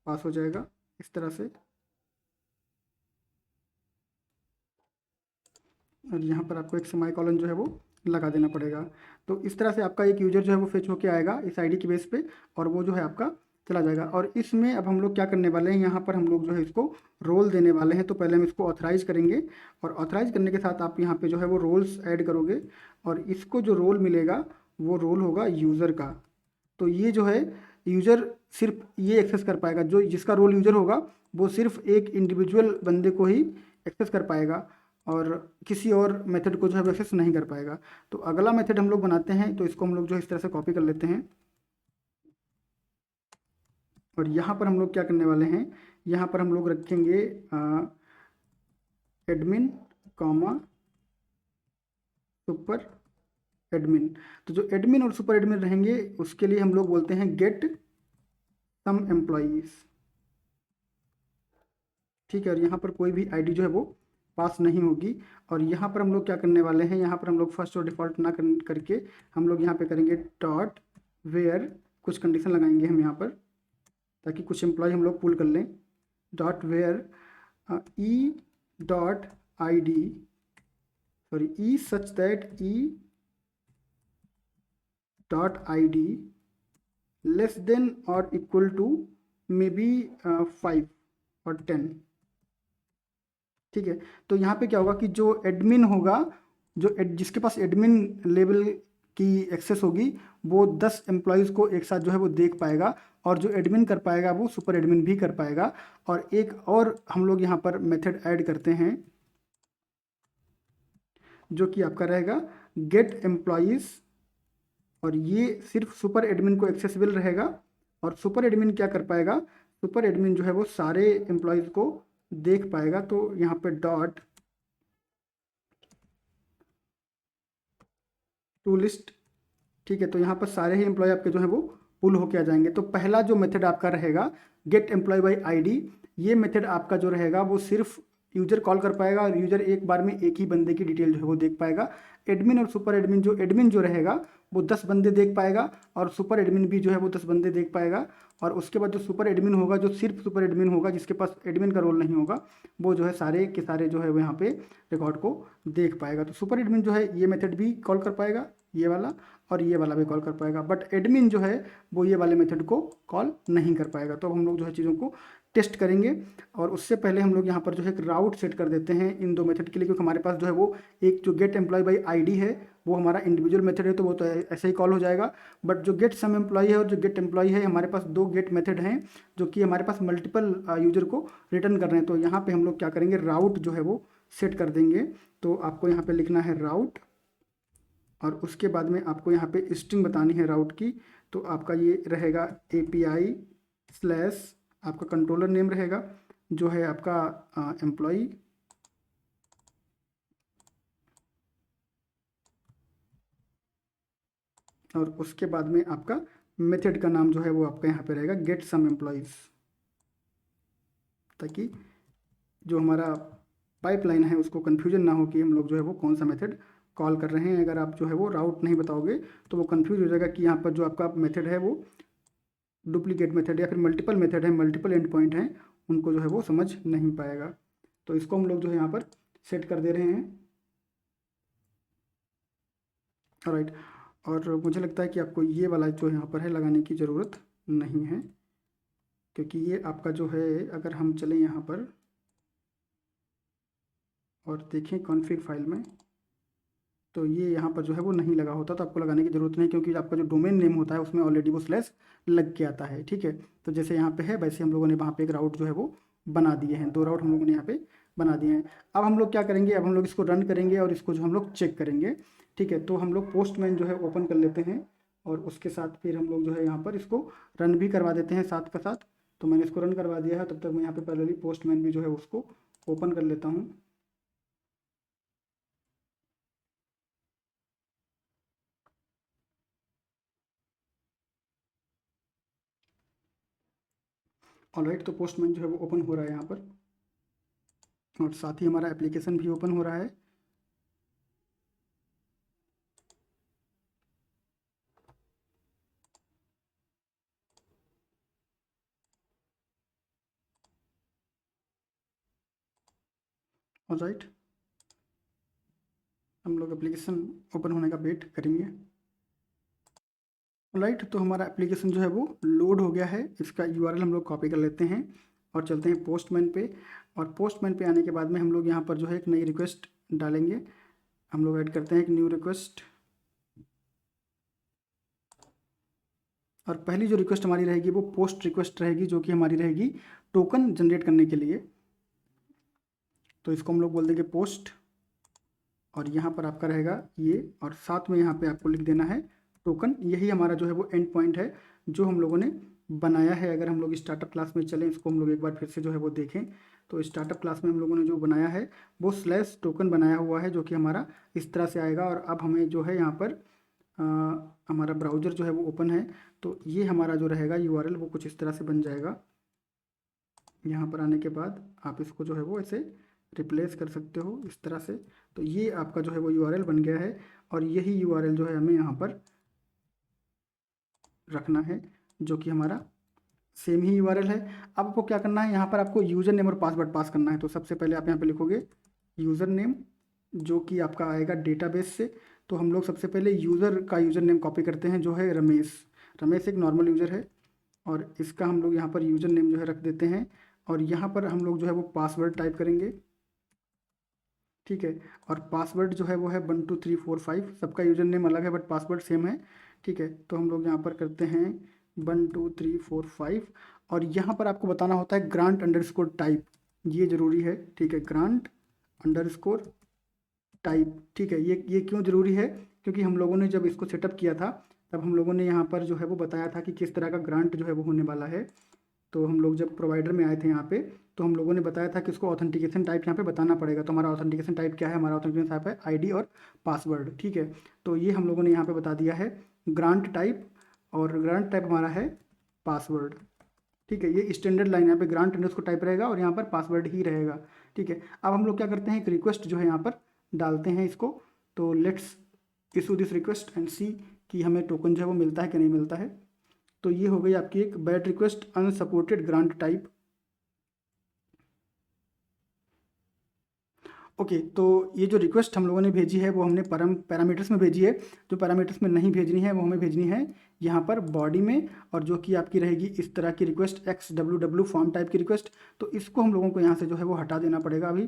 पास हो जाएगा इस तरह से। और यहाँ पर आपको एक सेमी कॉलन जो है वो लगा देना पड़ेगा। तो इस तरह से आपका एक यूज़र जो है वो फेच होके आएगा इस ID की बेस पे, और वो जो है आपका चला जाएगा। और इसमें अब हम लोग क्या करने वाले हैं, यहाँ पर हम लोग जो है इसको रोल देने वाले हैं। तो पहले हम इसको ऑथराइज करेंगे, और ऑथराइज करने के साथ आप यहाँ पे जो है वो रोल्स ऐड करोगे, और इसको जो रोल मिलेगा वो रोल होगा यूज़र का। तो ये जो है यूज़र सिर्फ ये एक्सेस कर पाएगा, जो जिसका रोल यूज़र होगा वो सिर्फ एक इंडिविजुअल बंदे को ही एक्सेस कर पाएगा, और किसी और मेथड को जो है एक्सेस नहीं कर पाएगा। तो अगला मेथड हम लोग बनाते हैं, तो इसको हम लोग जो है इस तरह से कॉपी कर लेते हैं, और यहाँ पर हम लोग क्या करने वाले हैं, यहाँ पर हम लोग रखेंगे एडमिन कॉमा सुपर एडमिन। तो जो एडमिन और सुपर एडमिन रहेंगे उसके लिए हम लोग बोलते हैं गेट सम एम्प्लॉइज। ठीक है, और यहाँ पर कोई भी ID जो है वो पास नहीं होगी। और यहाँ पर हम लोग क्या करने वाले हैं, यहाँ पर हम लोग फर्स्ट और डिफ़ॉल्ट ना करके हम लोग यहाँ पे करेंगे डॉट वेयर, कुछ कंडीशन लगाएंगे हम यहाँ पर, ताकि कुछ एम्प्लॉय हम लोग पुल कर लें। Dot where E dot I D, sorry E such that E dot I D less than और इक्वल टू मे बी 5 और 10। ठीक है, तो यहाँ पे क्या होगा कि जो एडमिन होगा, जिसके पास एडमिन लेवल की एक्सेस होगी, वो 10 एम्प्लॉयज़ को एक साथ जो है वो देख पाएगा, और जो एडमिन कर पाएगा वो सुपर एडमिन भी कर पाएगा। और एक और हम लोग यहाँ पर मेथड ऐड करते हैं जो कि आपका रहेगा गेट एम्प्लॉयज़, और ये सिर्फ सुपर एडमिन को एक्सेसिबल रहेगा। और सुपर एडमिन क्या कर पाएगा, सुपर एडमिन जो है वो सारे एम्प्लॉयज़ को देख पाएगा। तो यहाँ पे डॉट टू लिस्ट, ठीक है, तो यहाँ पर सारे ही एम्प्लॉय आपके जो है वो पुल होके आ जाएंगे। तो पहला जो मेथड आपका रहेगा गेट एम्प्लॉय बाय आईडी, ये मेथड आपका जो रहेगा वो सिर्फ यूजर कॉल कर पाएगा, और यूजर एक बार में एक ही बंदे की डिटेल जो है वो देख पाएगा। एडमिन और सुपर एडमिन, जो एडमिन जो रहेगा वो 10 बंदे देख पाएगा, और सुपर एडमिन भी जो है वो 10 बंदे देख पाएगा। और उसके बाद जो सुपर एडमिन होगा, जो सिर्फ सुपर एडमिन होगा, जिसके पास एडमिन का रोल नहीं होगा, वो जो है सारे के सारे जो है वो यहाँ पे रिकॉर्ड को देख पाएगा। तो सुपर एडमिन जो है ये मेथड भी कॉल कर पाएगा, ये वाला, और ये वाला भी कॉल कर पाएगा, बट एडमिन जो है वो ये वाले मेथड को कॉल नहीं कर पाएगा। तो अब हम लोग जो है चीज़ों को टेस्ट करेंगे, और उससे पहले हम लोग यहाँ पर जो है एक राउट सेट कर देते हैं इन दो मेथड के लिए, क्योंकि हमारे पास जो है वो एक जो गेट एम्प्लॉय बाई आईडी है वो हमारा इंडिविजुअल मेथड है, तो वो तो ऐसे ही कॉल हो जाएगा। बट जो गेट सम एम्प्लॉय है और जो गेट एम्प्लॉय है, हमारे पास दो गेट मेथड हैं जो कि हमारे पास मल्टीपल यूजर को रिटर्न कर रहे हैं। तो यहाँ पे हम लोग क्या करेंगे, राउट जो है वो सेट कर देंगे। तो आपको यहाँ पे लिखना है राउट, और उसके बाद में आपको यहाँ पे स्ट्रिंग बतानी है राउट की। तो आपका ये रहेगा API स्लैश, आपका कंट्रोलर नेम रहेगा जो है आपका एम्प्लॉई, और उसके बाद में आपका मेथड का नाम जो है वो आपका यहाँ पे रहेगा गेट सम एम्प्लॉयज़, ताकि जो हमारा पाइपलाइन है उसको कन्फ्यूजन ना हो कि हम लोग जो है वो कौन सा मेथड कॉल कर रहे हैं। अगर आप जो है वो राउट नहीं बताओगे तो वो कन्फ्यूज हो जाएगा कि यहाँ पर जो आपका मेथड है वो डुप्लीकेट मेथड या फिर मल्टीपल मेथड है, मल्टीपल एंड पॉइंट हैं, उनको जो है वो समझ नहीं पाएगा। तो इसको हम लोग जो है यहाँ पर सेट कर दे रहे हैं। राइट, और मुझे लगता है कि आपको ये वाला जो यहाँ पर है लगाने की ज़रूरत नहीं है, क्योंकि ये आपका जो है, अगर हम चलें यहाँ पर और देखें कॉन्फ़िग फाइल में, तो ये यहाँ पर जो है वो नहीं लगा होता, तो आपको लगाने की ज़रूरत नहीं, क्योंकि आपका जो डोमेन नेम होता है उसमें ऑलरेडी वो स्लैश लग के आता है। ठीक है, तो जैसे यहाँ पे है वैसे हम लोगों ने वहाँ पे एक राउट जो है वो बना दिए हैं, दो राउट हम लोगों ने यहाँ पे बना दिए हैं। अब हम लोग क्या करेंगे, अब हम लोग इसको रन करेंगे और इसको जो हम लोग चेक करेंगे। ठीक है, तो हम लोग पोस्टमैन जो है ओपन कर लेते हैं, और उसके साथ फिर हम लोग जो है यहाँ पर इसको रन भी करवा देते हैं साथ का साथ। तो मैंने इसको रन करवा दिया है, तब तक मैं यहाँ पे पहले पोस्टमैन भी जो है उसको ओपन कर लेता हूँ। ऑलराइट, तो पोस्टमैन जो है वो ओपन हो रहा है यहाँ पर, और साथ ही हमारा एप्लीकेशन भी ओपन हो रहा है। ऑलराइट, हम लोग एप्लीकेशन ओपन होने का वेट करेंगे। ऑलराइट, तो हमारा एप्लीकेशन जो है वो लोड हो गया है। इसका URL हम लोग कॉपी कर लेते हैं और चलते हैं पोस्टमैन पे। और पोस्टमैन पे आने के बाद में हम लोग यहाँ पर जो है एक नई रिक्वेस्ट डालेंगे। हम लोग ऐड करते हैं एक न्यू रिक्वेस्ट, और पहली जो रिक्वेस्ट हमारी रहेगी वो पोस्ट रिक्वेस्ट रहेगी, जो कि हमारी रहेगी टोकन जनरेट करने के लिए। तो इसको हम लोग बोल देंगे पोस्ट, और यहाँ पर आपका रहेगा ये, और साथ में यहाँ पे आपको लिख देना है टोकन। यही हमारा जो है वो एंड पॉइंट है जो हम लोगों ने बनाया है। अगर हम लोग स्टार्टअप क्लास में चलें, इसको हम लोग एक बार फिर से जो है वो देखें, तो स्टार्टअप क्लास में हम लोगों ने जो बनाया है वो स्लैश टोकन बनाया हुआ है, जो कि हमारा इस तरह से आएगा। और अब हमें जो है यहाँ पर हमारा ब्राउज़र जो है वो ओपन है, तो ये हमारा जो रहेगा URL वो कुछ इस तरह से बन जाएगा। यहाँ पर आने के बाद आप इसको जो है वो ऐसे रिप्लेस कर सकते हो इस तरह से। तो ये आपका जो है वो URL बन गया है, और यही URL जो है हमें यहाँ पर रखना है, जो कि हमारा सेम ही यूआरएल है। अब आपको क्या करना है, यहाँ पर आपको यूज़र नेम और पासवर्ड पास करना है। तो सबसे पहले आप यहाँ पे लिखोगे यूज़र नेम, जो कि आपका आएगा डेटाबेस से। तो हम लोग सबसे पहले यूज़र का यूज़र नेम कॉपी करते हैं, जो है रमेश। रमेश एक नॉर्मल यूज़र है, और इसका हम लोग यहाँ पर यूज़र नेम जो है रख देते हैं। और यहाँ पर हम लोग जो है वो पासवर्ड टाइप करेंगे, ठीक है। और पासवर्ड जो है वो है 12345। सबका यूज़र नेम अलग है बट पासवर्ड सेम है, ठीक है। तो हम लोग यहाँ पर करते हैं 12345। और यहाँ पर आपको बताना होता है ग्रांट अंडरस्कोर टाइप, ये ज़रूरी है, ठीक है। ग्रांट अंडरस्कोर टाइप, ठीक है। ये क्यों ज़रूरी है, क्योंकि हम लोगों ने जब इसको सेटअप किया था तब हम लोगों ने यहाँ पर जो है वो बताया था कि किस तरह का ग्रांट जो है वो होने वाला है। तो हम लोग जब प्रोवाइडर में आए थे यहाँ पे, तो हम लोगों ने बताया था कि उसको ऑथेंटिकेशन टाइप यहाँ पे बताना पड़ेगा। तो हमारा ऑथेंटिकेशन टाइप क्या है, हमारा ऑथेंटिकेशन टाइप है आईडी और पासवर्ड, ठीक है। तो ये हम लोगों ने यहाँ पे बता दिया है ग्रांट टाइप, और ग्रांट टाइप हमारा है पासवर्ड, ठीक है। ये स्टैंडर्ड लाइन यहाँ पे ग्रांट अंडरस्कोर टाइप रहेगा और यहाँ पर पासवर्ड ही रहेगा, ठीक है। अब हम लोग क्या करते हैं, एक रिक्वेस्ट जो है यहाँ पर डालते हैं इसको। तो let's issue this request and see कि हमें टोकन जो है वो मिलता है कि नहीं मिलता है। तो ये हो गई आपकी एक bad request unsupported grant type. Okay, तो ये जो रिक्वेस्ट हम लोगों ने भेजी है वो हमने पैरामीटर्स में भेजी है। जो पैरामीटर्स में नहीं भेजनी है वो हमें भेजनी है यहाँ पर बॉडी में, और जो कि आपकी रहेगी इस तरह की रिक्वेस्ट XWW फॉर्म टाइप की रिक्वेस्ट। तो इसको हम लोगों को यहाँ से जो है वो हटा देना पड़ेगा। अभी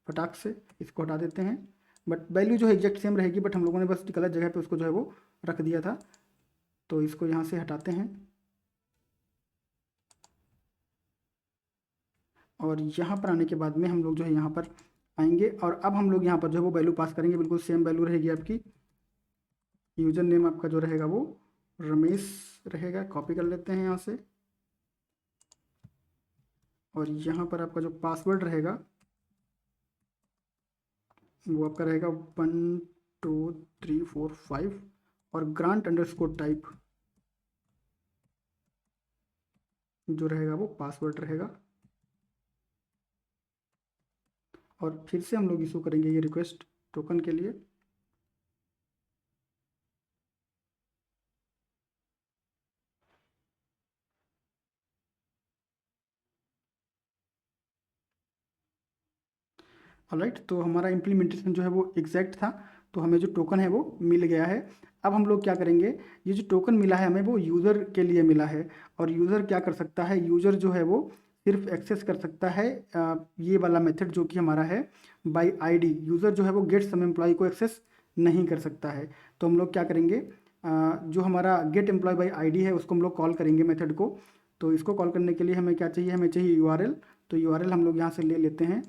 फटाक से इसको हटा देते हैं, बट वैल्यू जो है एग्जैक्ट सेम रहेगी, बट हम लोगों ने बस गलत जगह पे उसको जो है वो रख दिया था। तो इसको यहाँ से हटाते हैं, और यहाँ पर आने के बाद में हम लोग जो है यहाँ पर आएंगे, और अब हम लोग यहाँ पर जो है वो वैल्यू पास करेंगे। बिल्कुल सेम वैल्यू रहेगी आपकी। यूज़र नेम आपका जो रहेगा वो रमेश रहेगा। कॉपी कर लेते हैं यहाँ से, और यहाँ पर आपका जो पासवर्ड रहेगा वो आपका रहेगा 12345, और ग्रांट अंडरस्कोर टाइप जो रहेगा वो पासवर्ड रहेगा। और फिर से हम लोग इशू करेंगे ये रिक्वेस्ट टोकन के लिए। ऑलराइट, तो हमारा इम्प्लीमेंटेशन जो है वो एग्जैक्ट था। तो हमें जो टोकन है वो मिल गया है। अब हम लोग क्या करेंगे, ये जो टोकन मिला है हमें वो यूज़र के लिए मिला है। और यूज़र क्या कर सकता है, यूज़र जो है वो सिर्फ एक्सेस कर सकता है ये वाला मेथड जो कि हमारा है बाय आईडी। यूज़र जो है वो गेट सम एम्प्लॉय को एक्सेस नहीं कर सकता है। तो हम लोग क्या करेंगे, जो हमारा गेट एम्प्लॉय बाय आईडी है उसको हम लोग कॉल करेंगे मेथड को। तो इसको कॉल करने के लिए हमें क्या चाहिए, हमें चाहिए यूआरएल। तो यूआरएल हम लोग यहाँ से ले लेते हैं,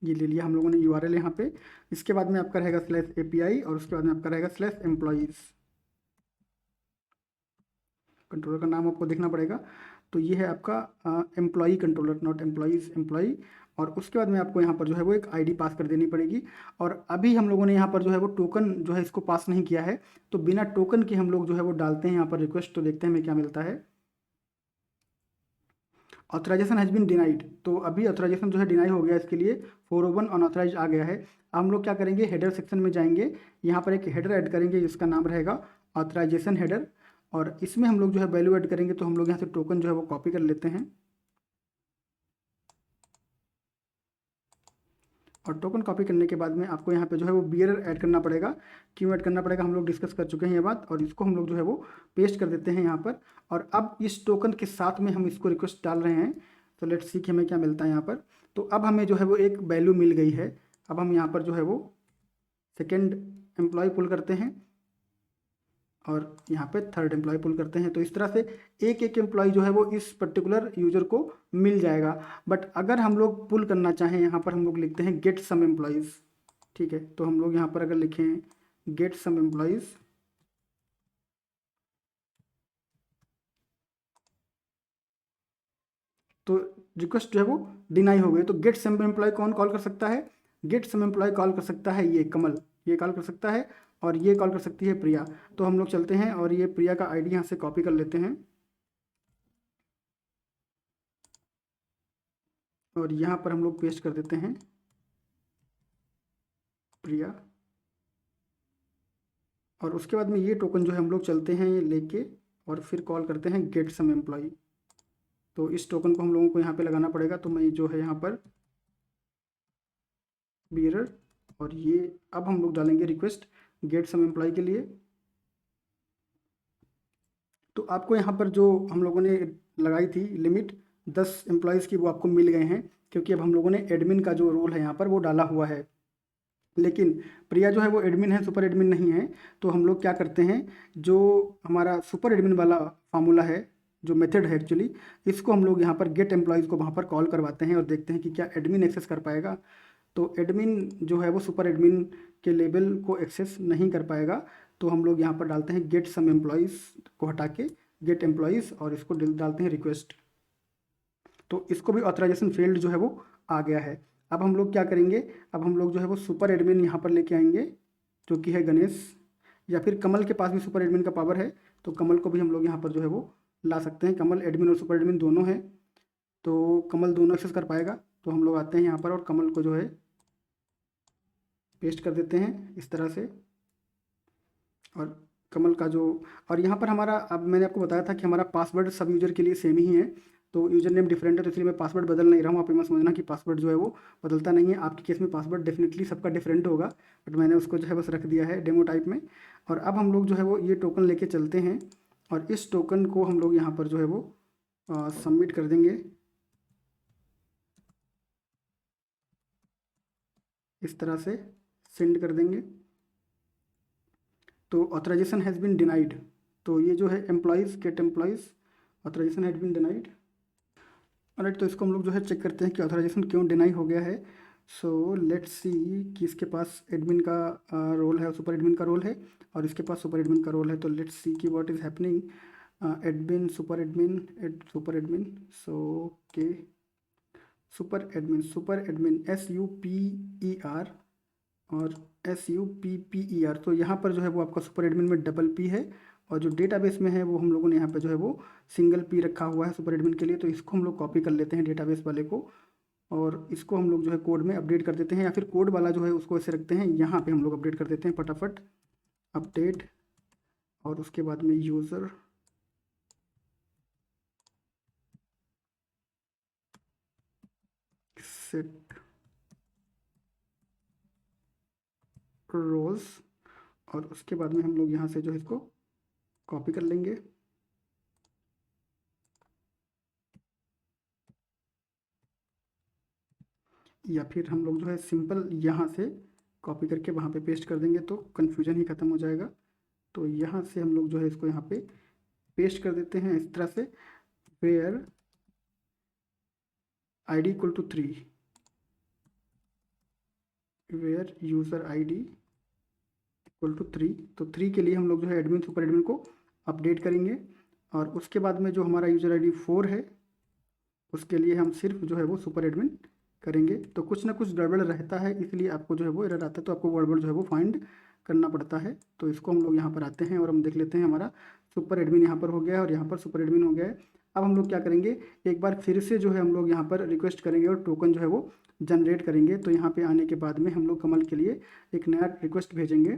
ये ले लिया हम लोगों ने यूआरएल यहाँ पे। इसके बाद में आपका रहेगा /API, और उसके बाद में आपका रहेगा /employees। कंट्रोलर का नाम आपको देखना पड़ेगा। तो ये है आपका employee controller, not employees, employee. और उसके बाद में आपको यहाँ पर जो है वो एक आईडी पास कर देनी पड़ेगी। और अभी हम लोगों ने यहाँ पर जो है वो टोकन जो है इसको पास नहीं किया है, तो बिना टोकन के हम लोग जो है वो डालते हैं यहाँ पर रिक्वेस्ट। तो देखते हैं हमें क्या मिलता है। Authorization has been denied. तो अभी ऑथराइजेशन जो है डिनाई हो गया, इसके लिए 401 अनऑथराइज आ गया है। अब हम लोग क्या करेंगे, हेडर सेक्शन में जाएंगे, यहाँ पर एक हेडर ऐड करेंगे जिसका नाम रहेगा ऑथराइजेशन हेडर। और इसमें हम लोग जो है वैल्यू ऐड करेंगे। तो हम लोग यहाँ से टोकन जो है वो कॉपी कर लेते हैं, और टोकन कॉपी करने के बाद में आपको यहाँ पे जो है वो बियरर ऐड करना पड़ेगा। क्यों ऐड करना पड़ेगा, हम लोग डिस्कस कर चुके हैं ये बात। और इसको हम लोग जो है वो पेस्ट कर देते हैं यहाँ पर। और अब इस टोकन के साथ में हम इसको रिक्वेस्ट डाल रहे हैं। तो लेट्स सी कि हमें क्या मिलता है यहाँ पर। तो अब हमें जो है वो एक वैल्यू मिल गई है। अब हम यहाँ पर जो है वो सेकेंड एम्प्लॉय पुल करते हैं, और यहाँ पे थर्ड एम्प्लॉय पुल करते हैं। तो इस तरह से एक एक एम्प्लॉय जो है वो इस पर्टिकुलर यूजर को मिल जाएगा। बट अगर हम लोग पुल करना चाहें, यहाँ पर हम लोग लिखते हैं गेट सम एम्प्लॉयज़, ठीक है। तो हम लोग यहाँ पर अगर लिखें गेट सम एम्प्लॉयज़, तो रिक्वेस्ट जो है वो डिनाई हो गई। तो गेट सम एम्प्लॉय कौन कॉल कर सकता है, गेट सम एम्प्लॉय कॉल कर सकता है ये कमल, ये कॉल कर सकता है। और ये कॉल कर सकती है प्रिया। तो हम लोग चलते हैं और ये प्रिया का आईडी यहाँ से कॉपी कर लेते हैं, और यहाँ पर हम लोग पेस्ट कर देते हैं प्रिया। और उसके बाद में ये टोकन जो है हम लोग चलते हैं ये लेके, और फिर कॉल करते हैं गेट सम एम्प्लॉय। तो इस टोकन को हम लोगों को यहाँ पे लगाना पड़ेगा। तो मैं जो है यहाँ पर बीरर, और ये अब हम लोग डालेंगे रिक्वेस्ट गेट सम एम्प्लॉय के लिए। तो आपको यहाँ पर जो हम लोगों ने लगाई थी लिमिट 10 एम्प्लॉयज़ की, वो आपको मिल गए हैं, क्योंकि अब हम लोगों ने एडमिन का जो रोल है यहाँ पर वो डाला हुआ है। लेकिन प्रिया जो है वो एडमिन है, सुपर एडमिन नहीं है। तो हम लोग क्या करते हैं, जो हमारा सुपर एडमिन वाला फार्मूला है, जो मेथड है एक्चुअली, इसको हम लोग यहाँ पर गेट एम्प्लॉयज़ को वहाँ पर कॉल करवाते हैं और देखते हैं कि क्या एडमिन एक्सेस कर पाएगा। तो एडमिन जो है वो सुपर एडमिन के लेवल को एक्सेस नहीं कर पाएगा। तो हम लोग यहाँ पर डालते हैं गेट सम एम्प्लॉयज़ को हटा के गेट एम्प्लॉयज़, और इसको डालते हैं रिक्वेस्ट। तो इसको भी ऑथराइजेशन फील्ड जो है वो आ गया है। अब हम लोग क्या करेंगे, अब हम लोग जो है वो सुपर एडमिन यहाँ पर लेके आएंगे, जो कि है गणेश, या फिर कमल के पास भी सुपर एडमिन का पावर है, तो कमल को भी हम लोग यहाँ पर जो है वो ला सकते हैं। कमल एडमिन और सुपर एडमिन दोनों है, तो कमल दोनों एक्सेस कर पाएगा। तो हम लोग आते हैं यहाँ पर और कमल को जो है पेस्ट कर देते हैं इस तरह से। और कमल का जो, और यहाँ पर हमारा, अब मैंने आपको बताया था कि हमारा पासवर्ड सब यूजर के लिए सेम ही है। तो यूजर नेम डिफरेंट है, तो इसलिए मैं पासवर्ड बदल नहीं रहा हूँ। आप ये मत समझना कि पासवर्ड जो है वो बदलता नहीं है। आपके केस में पासवर्ड डेफिनेटली सबका डिफरेंट होगा, बट मैंने उसको जो है बस रख दिया है डेमो टाइप में। और अब हम लोग जो है वो ये टोकन लेके चलते हैं, और इस टोकन को हम लोग यहाँ पर जो है वो सबमिट कर देंगे इस तरह से, सेंड कर देंगे। तो ऑथराइजेशन हैज़ बीन डिनाइड। तो ये जो है employees get employees authorization has been denied. Right, तो इसको हम लोग जो है चेक करते हैं कि ऑथराइजेशन क्यों डिनाई हो गया है। सो लेट्स सी कि इसके पास एडमिन का रोल है और सुपर एडमिन का रोल है, और इसके पास सुपर एडमिन का रोल है। तो लेट्स सी कि what is happening, admin super admin super admin. So के सुपर एडमिन SUPER और SUPPER। तो यहाँ पर जो है वो आपका सुपर एडमिन में डबल P है, और जो डेटाबेस में है वो हम लोगों ने यहाँ पे जो है वो सिंगल P रखा हुआ है सुपर एडमिन के लिए। तो इसको हम लोग कॉपी कर लेते हैं डेटाबेस वाले को, और इसको हम लोग जो है कोड में अपडेट कर देते हैं, या फिर कोड वाला जो है उसको ऐसे रखते हैं, यहाँ पे हम लोग अपडेट कर देते हैं फटाफट अपडेट। और उसके बाद में यूज़र सेट रोल्स, और उसके बाद में हम लोग यहाँ से जो है इसको कॉपी कर लेंगे। या फिर हम लोग जो है सिंपल यहाँ से कॉपी करके वहाँ पे पेस्ट कर देंगे, तो कन्फ्यूजन ही ख़त्म हो जाएगा। तो यहाँ से हम लोग जो है इसको यहाँ पे पेस्ट कर देते हैं इस तरह से, where ID equal to 3, where user ID equal to 3। तो 3 के लिए हम लोग जो है एडमिन सुपर एडमिन को अपडेट करेंगे, और उसके बाद में जो हमारा यूज़र ID 4 है उसके लिए हम सिर्फ जो है वो सुपर एडमिन करेंगे। तो कुछ ना कुछ गड़बड़ रहता है, इसलिए आपको जो है वो एरर आता है, तो आपको गड़बड़ जो है वो फाइंड करना पड़ता है। तो इसको हम लोग यहाँ पर आते हैं और हम देख लेते हैं, हमारा सुपर एडमिन यहाँ पर हो गया है और यहाँ पर सुपर एडमिन हो गया है। अब हम लोग क्या करेंगे, एक बार फिर से जो है हम लोग यहाँ पर रिक्वेस्ट करेंगे और टोकन जो है वो जनरेट करेंगे। तो यहाँ पे आने के बाद में हम लोग कमल के लिए एक नया रिक्वेस्ट भेजेंगे।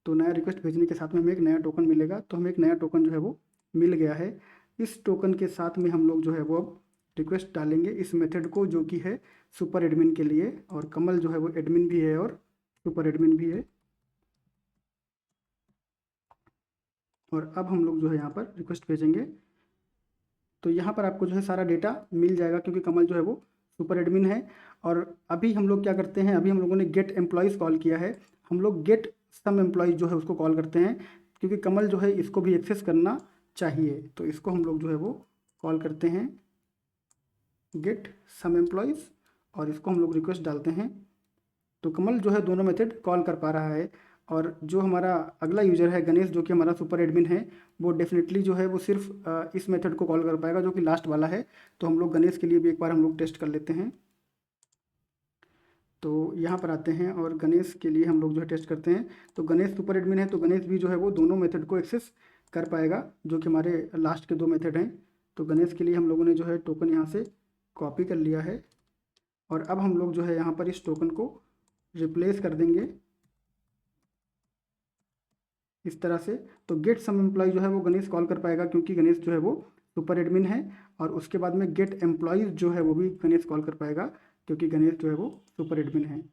तो नया रिक्वेस्ट भेजने के साथ में हमें एक नया टोकन मिलेगा। तो हमें एक नया टोकन जो है वो मिल गया है। इस टोकन के साथ में हम लोग जो है वो अब रिक्वेस्ट डालेंगे इस मेथड को, जो कि है सुपर एडमिन के लिए, और कमल जो है वो एडमिन भी है और सुपर एडमिन भी है। और अब हम लोग जो है यहाँ पर रिक्वेस्ट भेजेंगे, तो यहाँ पर आपको जो है सारा डेटा मिल जाएगा, क्योंकि कमल जो है वो सुपर एडमिन है। और अभी हम लोग क्या करते हैं, अभी हम लोगों ने गेट एम्प्लॉयज़ कॉल किया है, हम लोग गेट सम एम्प्लॉयज़ जो है उसको कॉल करते हैं, क्योंकि कमल जो है इसको भी एक्सेस करना चाहिए। तो इसको हम लोग जो है वो कॉल करते हैं गेट सम एम्प्लॉयज़, और इसको हम लोग रिक्वेस्ट डालते हैं। तो कमल जो है दोनों मेथड कॉल कर पा रहा है। और जो हमारा अगला यूज़र है गणेश, जो कि हमारा सुपर एडमिन है, वो डेफिनेटली जो है वो सिर्फ इस मेथड को कॉल कर पाएगा, जो कि लास्ट वाला है। तो हम लोग गणेश के लिए भी एक बार हम लोग टेस्ट कर लेते हैं। तो यहाँ पर आते हैं और गणेश के लिए हम लोग जो है टेस्ट करते हैं। तो गणेश सुपर एडमिन है, तो गणेश भी जो है वो दोनों मेथड को एक्सेस कर पाएगा, जो कि हमारे लास्ट के 2 मेथड हैं। तो गणेश के लिए हम लोगों ने जो है टोकन यहाँ से कॉपी कर लिया है, और अब हम लोग जो है यहाँ पर इस टोकन को रिप्लेस कर देंगे इस तरह से। तो गेट सम एम्प्लॉय जो है वो गणेश कॉल कर पाएगा, क्योंकि गणेश जो है वो सुपर एडमिन है। और उसके बाद में गेट एम्प्लॉयज़ जो है वो भी गणेश कॉल कर पाएगा, क्योंकि गणेश जो है वो सुपर एडमिन है।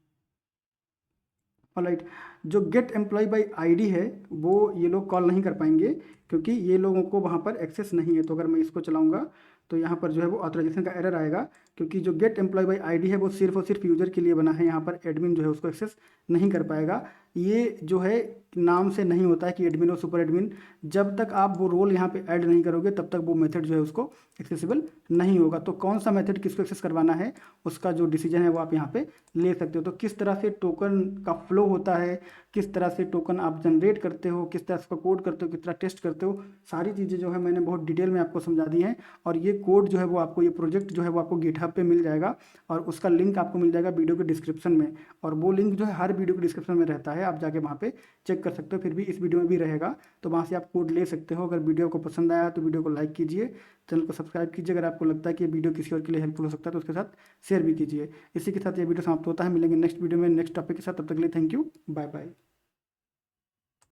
ऑलराइट, जो गेट एम्प्लॉय बाई आईडी है वो ये लोग कॉल नहीं कर पाएंगे, क्योंकि ये लोगों को वहाँ पर एक्सेस नहीं है। तो अगर मैं इसको चलाऊँगा तो यहाँ पर जो है वो ऑथराइजेशन का एरर आएगा, क्योंकि जो गेट एम्प्लॉय बाई आईडी है वो सिर्फ और सिर्फ यूजर के लिए बना है। यहाँ पर एडमिन जो है उसको एक्सेस नहीं कर पाएगा। ये जो है नाम से नहीं होता है कि एडमिन और सुपर एडमिन, जब तक आप वो रोल यहाँ पे ऐड नहीं करोगे तब तक वो मेथड जो है उसको एक्सेसिबल नहीं होगा। तो कौन सा मेथड किसको एक्सेस करवाना है उसका जो डिसीजन है वो आप यहाँ पे ले सकते हो। तो किस तरह से टोकन का फ्लो होता है, किस तरह से टोकन आप जनरेट करते हो, किस तरह से कोड करते हो, किस तरह टेस्ट करते हो, सारी चीज़ें जो है मैंने बहुत डिटेल में आपको समझा दी हैं। और ये कोड जो है वो आपको, ये प्रोजेक्ट जो है वो आपको गिटहब पे मिल जाएगा, और उसका लिंक आपको मिल जाएगा वीडियो के डिस्क्रिप्शन में। और वो लिंक जो है हर वीडियो के डिस्क्रिप्शन में रहता है, आप जाके वहाँ पे चेक कर सकते हो। फिर भी इस वीडियो में भी रहेगा, तो वहाँ से आप कोड ले सकते हो। अगर वीडियो को पसंद आया तो वीडियो को लाइक कीजिए, चैनल को सब्सक्राइब कीजिए। अगर आपको लगता है कि ये वीडियो किसी और के लिए हेल्पफुल हो सकता है तो उसके साथ शेयर भी कीजिए। इसी के साथ ये वीडियो समाप्त होता है। मिलेंगे नेक्स्ट वीडियो में नेक्स्ट टॉपिक के साथ, तब तक के लिए थैंक यू, बाय बाय।